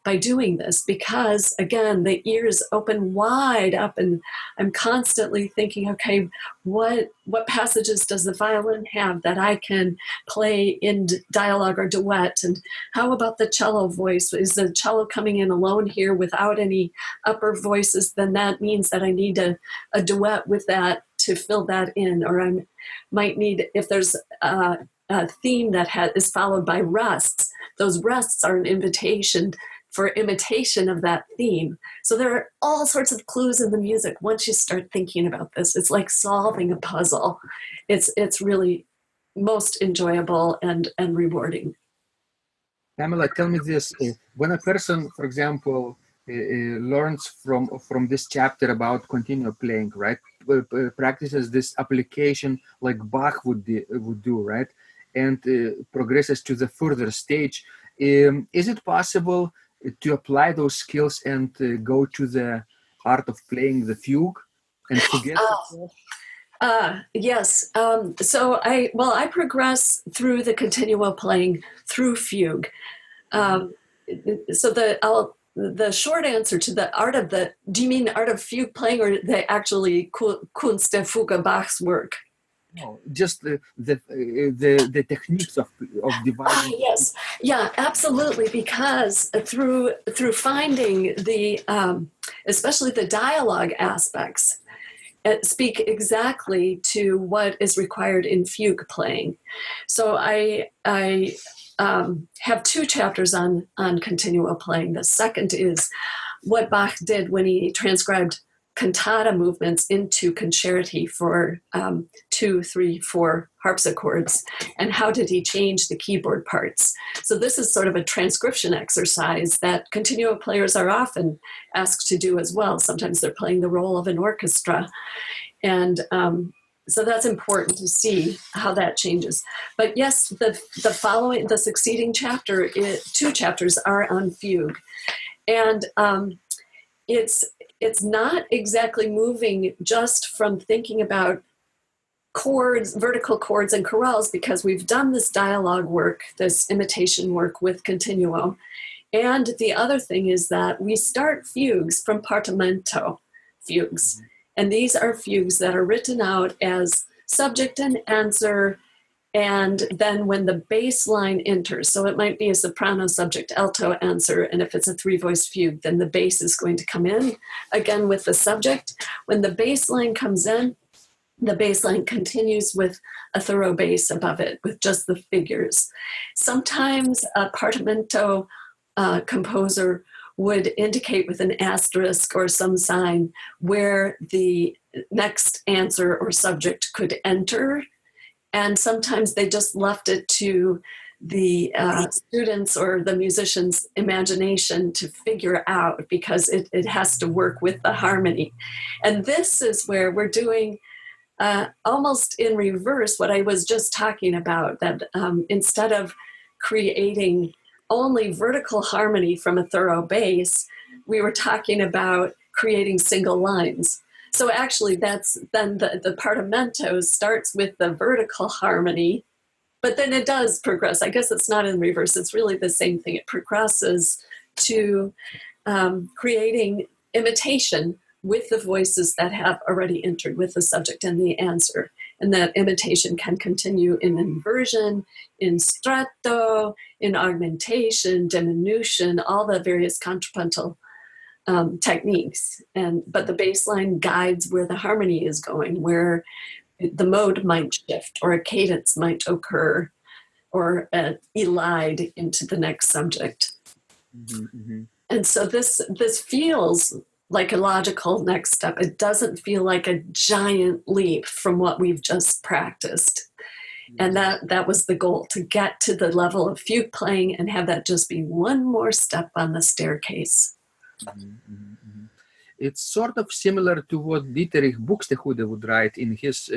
by doing this, because again, the ears open wide up, and I'm constantly thinking, okay, what passages does the violin have that I can play in dialogue or duet? And how about the cello voice? Is the cello coming in alone here without any upper voices? Then that means that I need a duet with that to fill that in, or I might need, if there's a theme that is followed by rests, those rests are an invitation for imitation of that theme. So there are all sorts of clues in the music once you start thinking about this. It's like solving a puzzle. It's really most enjoyable and rewarding. Pamela, tell me this: when a person, for example, learns from this chapter about continuo playing, right? Practices this application like Bach would do, right? And progresses to the further stage. Is it possible to apply those skills and go to the art of playing the fugue and forget itself? Yes. So I progress through the continuo playing through fugue. So the short answer to the art of do you mean art of fugue playing, or the actually Kunst der Fuge, Bach's work? No, just the techniques of dividing. Yes, yeah, absolutely. Because through finding the especially the dialogue aspects, speak exactly to what is required in fugue playing. So I have two chapters on continuo playing. The second is what Bach did when he transcribed cantata movements into concerti for 2, 3, 4 harpsichords, and how did he change the keyboard parts. So this is sort of a transcription exercise that continuo players are often asked to do as well. Sometimes they're playing the role of an orchestra, and so that's important to see how that changes. But yes, the succeeding chapter, 2 chapters are on fugue, and it's not exactly moving just from thinking about chords, vertical chords and chorales, because we've done this dialogue work, this imitation work with continuo. And the other thing is that we start fugues from partimento fugues. And these are fugues that are written out as subject and answer, and then when the bass line enters, so it might be a soprano, subject, alto, answer, and if it's a 3-voice fugue, then the bass is going to come in, again with the subject. When the bass line comes in, the bass line continues with a thorough bass above it, with just the figures. Sometimes a partimento composer would indicate with an asterisk or some sign where the next answer or subject could enter. And sometimes they just left it to the students or the musician's imagination to figure out, because it has to work with the harmony. And this is where we're doing almost in reverse what I was just talking about, that instead of creating only vertical harmony from a thorough bass, we were talking about creating single lines. So actually that's then the partimento starts with the vertical harmony, but then it does progress. I guess it's not in reverse. It's really the same thing. It progresses to creating imitation with the voices that have already entered, with the subject and the answer. And that imitation can continue in inversion, in stretto, in augmentation, diminution, all the various contrapuntal techniques. But the bass line guides where the harmony is going, where the mode might shift, or a cadence might occur, or elide into the next subject. And so this feels like a logical next step. It doesn't feel like a giant leap from what we've just practiced. And that was the goal, to get to the level of fugue playing and have that just be one more step on the staircase. It's sort of similar to what Dieterich Buxtehude would write in his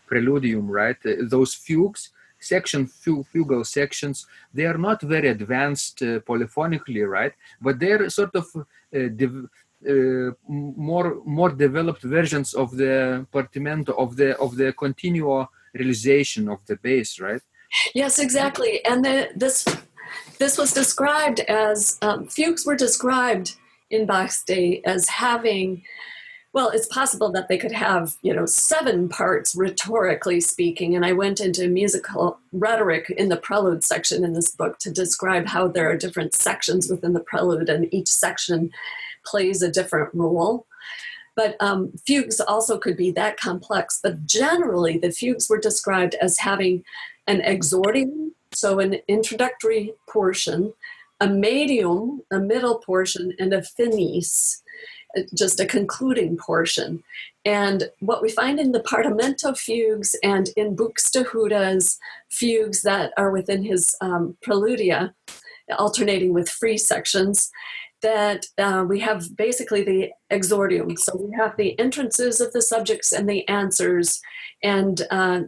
Preludium, right? Those fugues, fugal sections, they are not very advanced polyphonically, right? But they're sort of more developed versions of the partimento, of the continuo realization of the bass, right? Yes, exactly. And this was described as fugues were described in Bach's day as having, well, it's possible that they could have, 7 parts rhetorically speaking. And I went into musical rhetoric in the prelude section in this book to describe how there are different sections within the prelude, and each section plays a different role. But fugues also could be that complex. But generally, the fugues were described as having an exordium, so an introductory portion, a medium, a middle portion, and a finis, just a concluding portion. And what we find in the Partimento fugues and in Buxtehude's fugues that are within his preludia, alternating with free sections, that we have basically the exordium. So we have the entrances of the subjects and the answers. And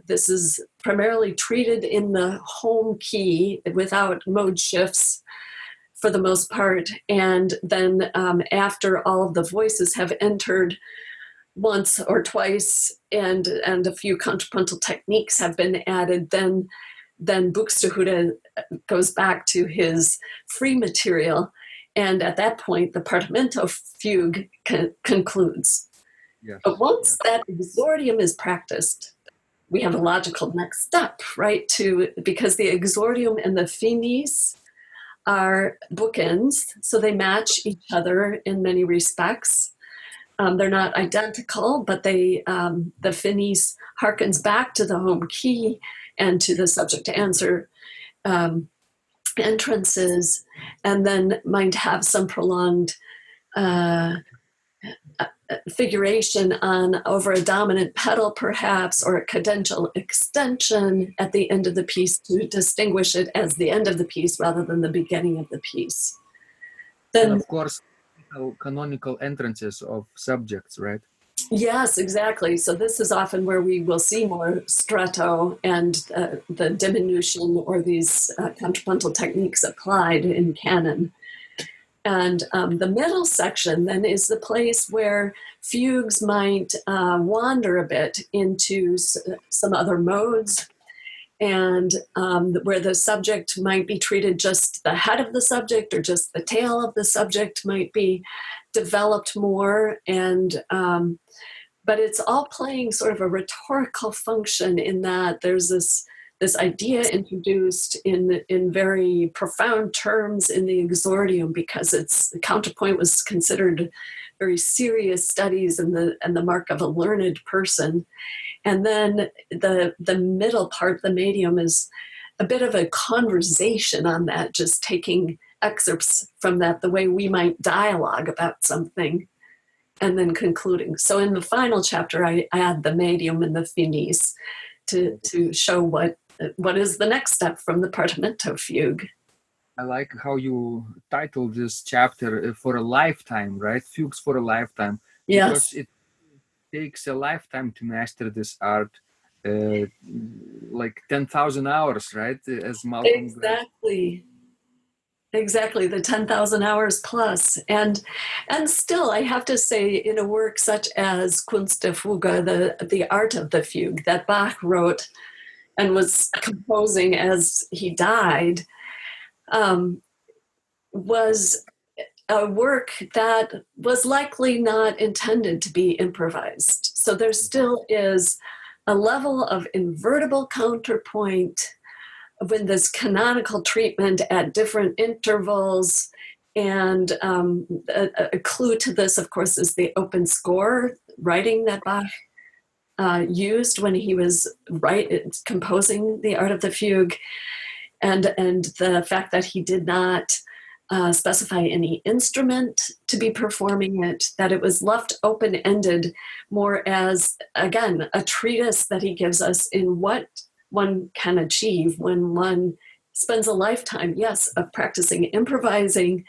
this is primarily treated in the home key without mode shifts for the most part. And then after all of the voices have entered once or twice and a few contrapuntal techniques have been added, then Buxtehude goes back to his free material. And at that point, the Partimento fugue concludes. Yes. But once that exordium is practiced, we have a logical next step, right? Because the exordium and the finis are bookends, so they match each other in many respects. They're not identical, but the finis harkens back to the home key and to the subject to answer entrances, and then might have some prolonged figuration over a dominant pedal perhaps, or a cadential extension at the end of the piece to distinguish it as the end of the piece rather than the beginning of the piece. Then, and of course, canonical entrances of subjects, right? Yes, exactly. So this is often where we will see more stretto and the diminution or these contrapuntal techniques applied in canon. And the middle section then is the place where fugues might wander a bit into some other modes, and where the subject might be treated, just the head of the subject or just the tail of the subject might be developed more. And but it's all playing sort of a rhetorical function in that there's this idea introduced in very profound terms in the exordium, because the counterpoint was considered very serious studies and the mark of a learned person. And then the middle part, the medium, is a bit of a conversation on that, just taking excerpts from that, the way we might dialogue about something, and then concluding. So in the final chapter, I add the medium and the finis to show what is the next step from the Partimento fugue. I like how you titled this chapter for a lifetime, right? Fugues for a lifetime. Yes. Because it takes a lifetime to master this art, like 10,000 hours, right? As Malcolm. Exactly, the 10,000 hours plus. And still, I have to say, in a work such as Kunst der Fuge, the Art of the Fugue, that Bach wrote and was composing as he died, was a work that was likely not intended to be improvised. So there still is a level of invertible counterpoint with this canonical treatment at different intervals. And a clue to this, of course, is the open score writing that Bach used when he was composing the Art of the Fugue, and the fact that he did not specify any instrument to be performing it, that it was left open-ended more as, again, a treatise that he gives us in what one can achieve when one spends a lifetime, yes, of practicing improvising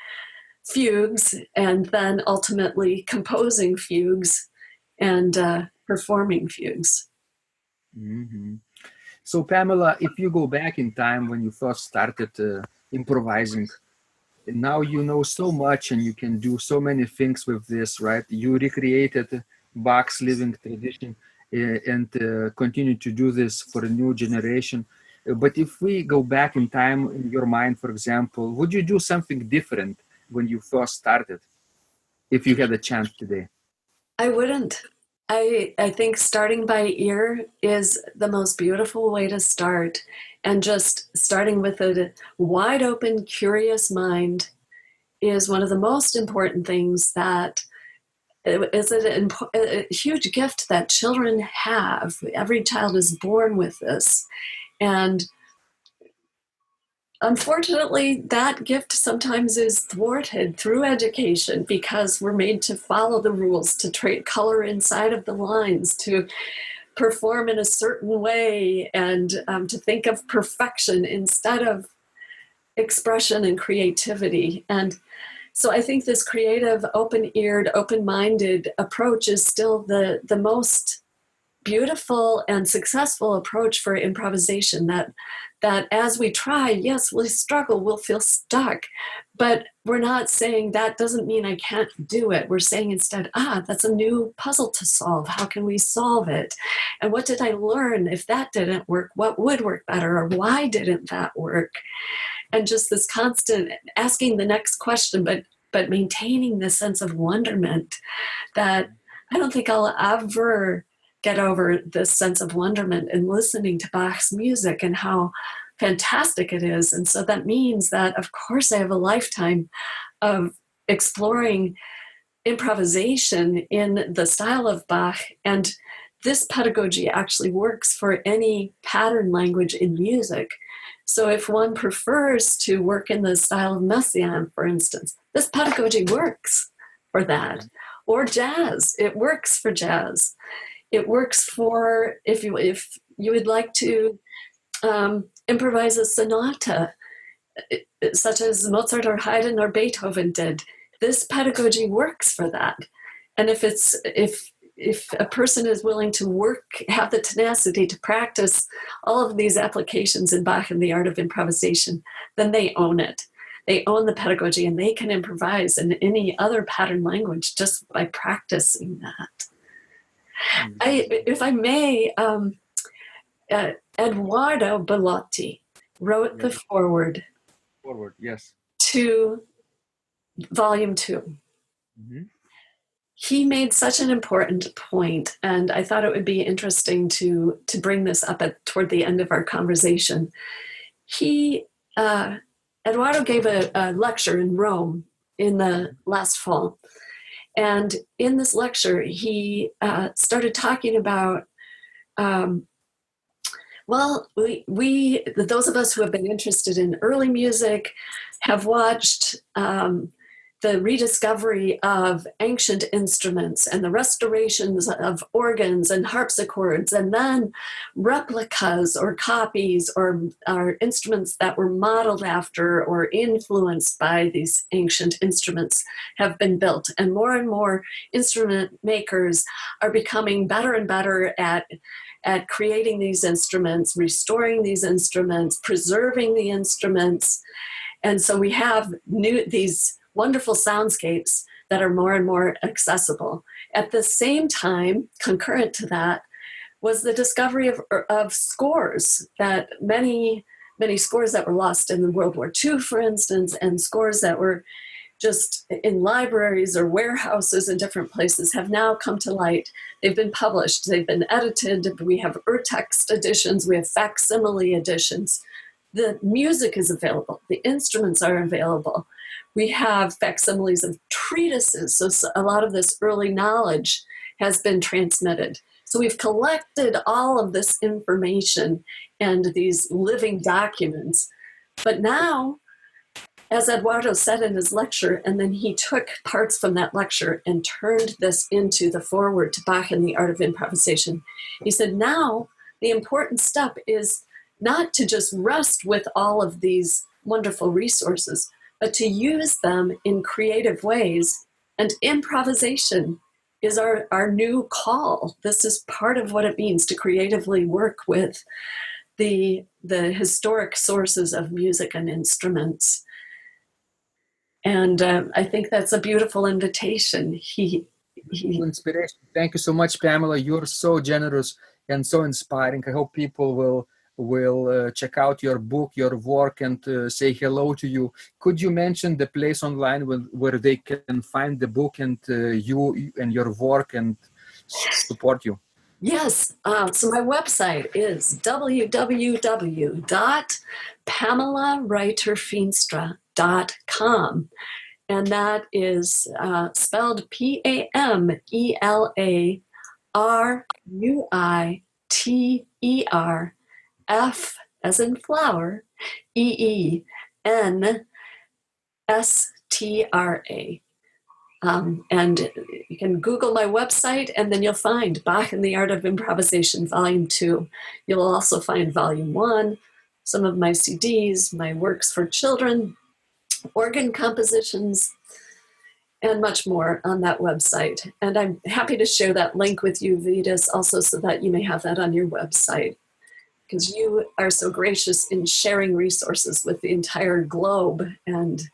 fugues and then ultimately composing fugues and performing fugues. Mm-hmm. So Pamela, if you go back in time when you first started improvising, now you know so much and you can do so many things with this, right? You recreated Bach's living tradition and continue to do this for a new generation. But if we go back in time in your mind, for example, would you do something different when you first started, if you had a chance today? I wouldn't. I think starting by ear is the most beautiful way to start, and just starting with a wide open, curious mind is one of the most important things that is a huge gift that children have. Every child is born with this. And unfortunately, that gift sometimes is thwarted through education because we're made to follow the rules, to trade color inside of the lines, to perform in a certain way, and to think of perfection instead of expression and creativity. And so I think this creative, open-eared, open-minded approach is still the most beautiful and successful approach for improvisation, that as we try, yes, we'll struggle, we'll feel stuck, but we're not saying that doesn't mean I can't do it. We're saying instead, that's a new puzzle to solve. How can we solve it? And what did I learn? If that didn't work, what would work better? Or why didn't that work? And just this constant asking the next question, but maintaining this sense of wonderment that I don't think I'll ever get over, this sense of wonderment in listening to Bach's music and how fantastic it is. And so that means that, of course, I have a lifetime of exploring improvisation in the style of Bach. And this pedagogy actually works for any pattern language in music. So if one prefers to work in the style of Messiaen, for instance, this pedagogy works for that. Or jazz, it works for jazz. It works for if you would like to improvise a sonata, such as Mozart or Haydn or Beethoven did. This pedagogy works for that. And if a person is willing to have the tenacity to practice all of these applications in Bach and the art of improvisation, then they own it. They own the pedagogy, and they can improvise in any other pattern language just by practicing that. If I may, Eduardo Bellotti wrote the foreword. Yes. To Volume 2. Mm-hmm. He made such an important point, and I thought it would be interesting to bring this up toward the end of our conversation. Eduardo gave a lecture in Rome in the last fall. And in this lecture, he started talking about, those of us who have been interested in early music have watched the rediscovery of ancient instruments and the restorations of organs and harpsichords, and then replicas or copies or instruments that were modeled after or influenced by these ancient instruments have been built. And more instrument makers are becoming better and better at creating these instruments, restoring these instruments, preserving the instruments. And so we have these wonderful soundscapes that are more and more accessible. At the same time, concurrent to that, was the discovery of scores, that many scores that were lost in World War II, for instance, and scores that were just in libraries or warehouses in different places have now come to light. They've been published, they've been edited. We have urtext editions, we have facsimile editions. The music is available, the instruments are available. We have facsimiles of treatises, so a lot of this early knowledge has been transmitted. So we've collected all of this information and these living documents. But now, as Eduardo said in his lecture, and then he took parts from that lecture and turned this into the foreword to Bach and the Art of Improvisation. He said, now the important step is not to just rest with all of these wonderful resources, but to use them in creative ways. And improvisation is our new call. This is part of what it means to creatively work with the historic sources of music and instruments. And I think that's a beautiful invitation. Inspiration. Thank you so much, Pamela. You're so generous and so inspiring. I hope people will check out your book, your work, and say hello to you. Could you mention the place online where they can find the book and you and your work and support you? Yes. So my website is www.PamelaRuiter-Feenstra.com. And that is spelled PamelaRuiter-Feenstra. as in flower, Eenstra. And you can Google my website, and then you'll find Bach and the Art of Improvisation, Volume 2. You'll also find Volume 1, some of my CDs, my works for children, organ compositions, and much more on that website. And I'm happy to share that link with you, Vitas, also so that you may have that on your website, because you are so gracious in sharing resources with the entire globe, and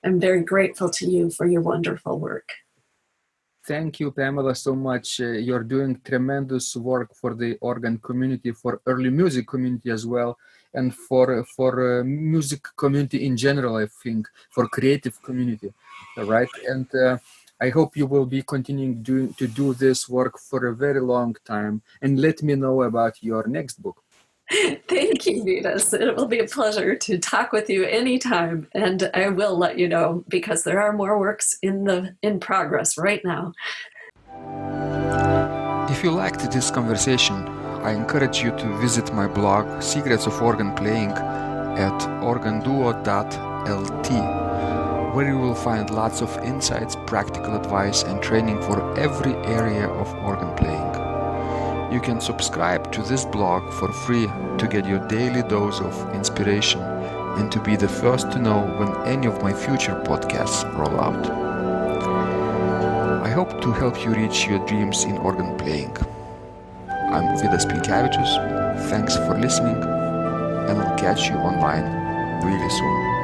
I'm very grateful to you for your wonderful work. Thank you, Pamela, so much. You're doing tremendous work for the organ community, for early music community as well, and for music community in general, I think, for creative community, right? And I hope you will be continuing to do this work for a very long time. And let me know about your next book. Thank you, Vitas. It will be a pleasure to talk with you anytime, and I will let you know, because there are more works in progress right now. If you liked this conversation, I encourage you to visit my blog Secrets of Organ Playing at organduo.lt, where you will find lots of insights, practical advice, and training for every area of organ playing. You can subscribe to this blog for free to get your daily dose of inspiration and to be the first to know when any of my future podcasts roll out. I hope to help you reach your dreams in organ playing. I'm Vidas Pinkevičius. Thanks for listening, and I'll catch you online really soon.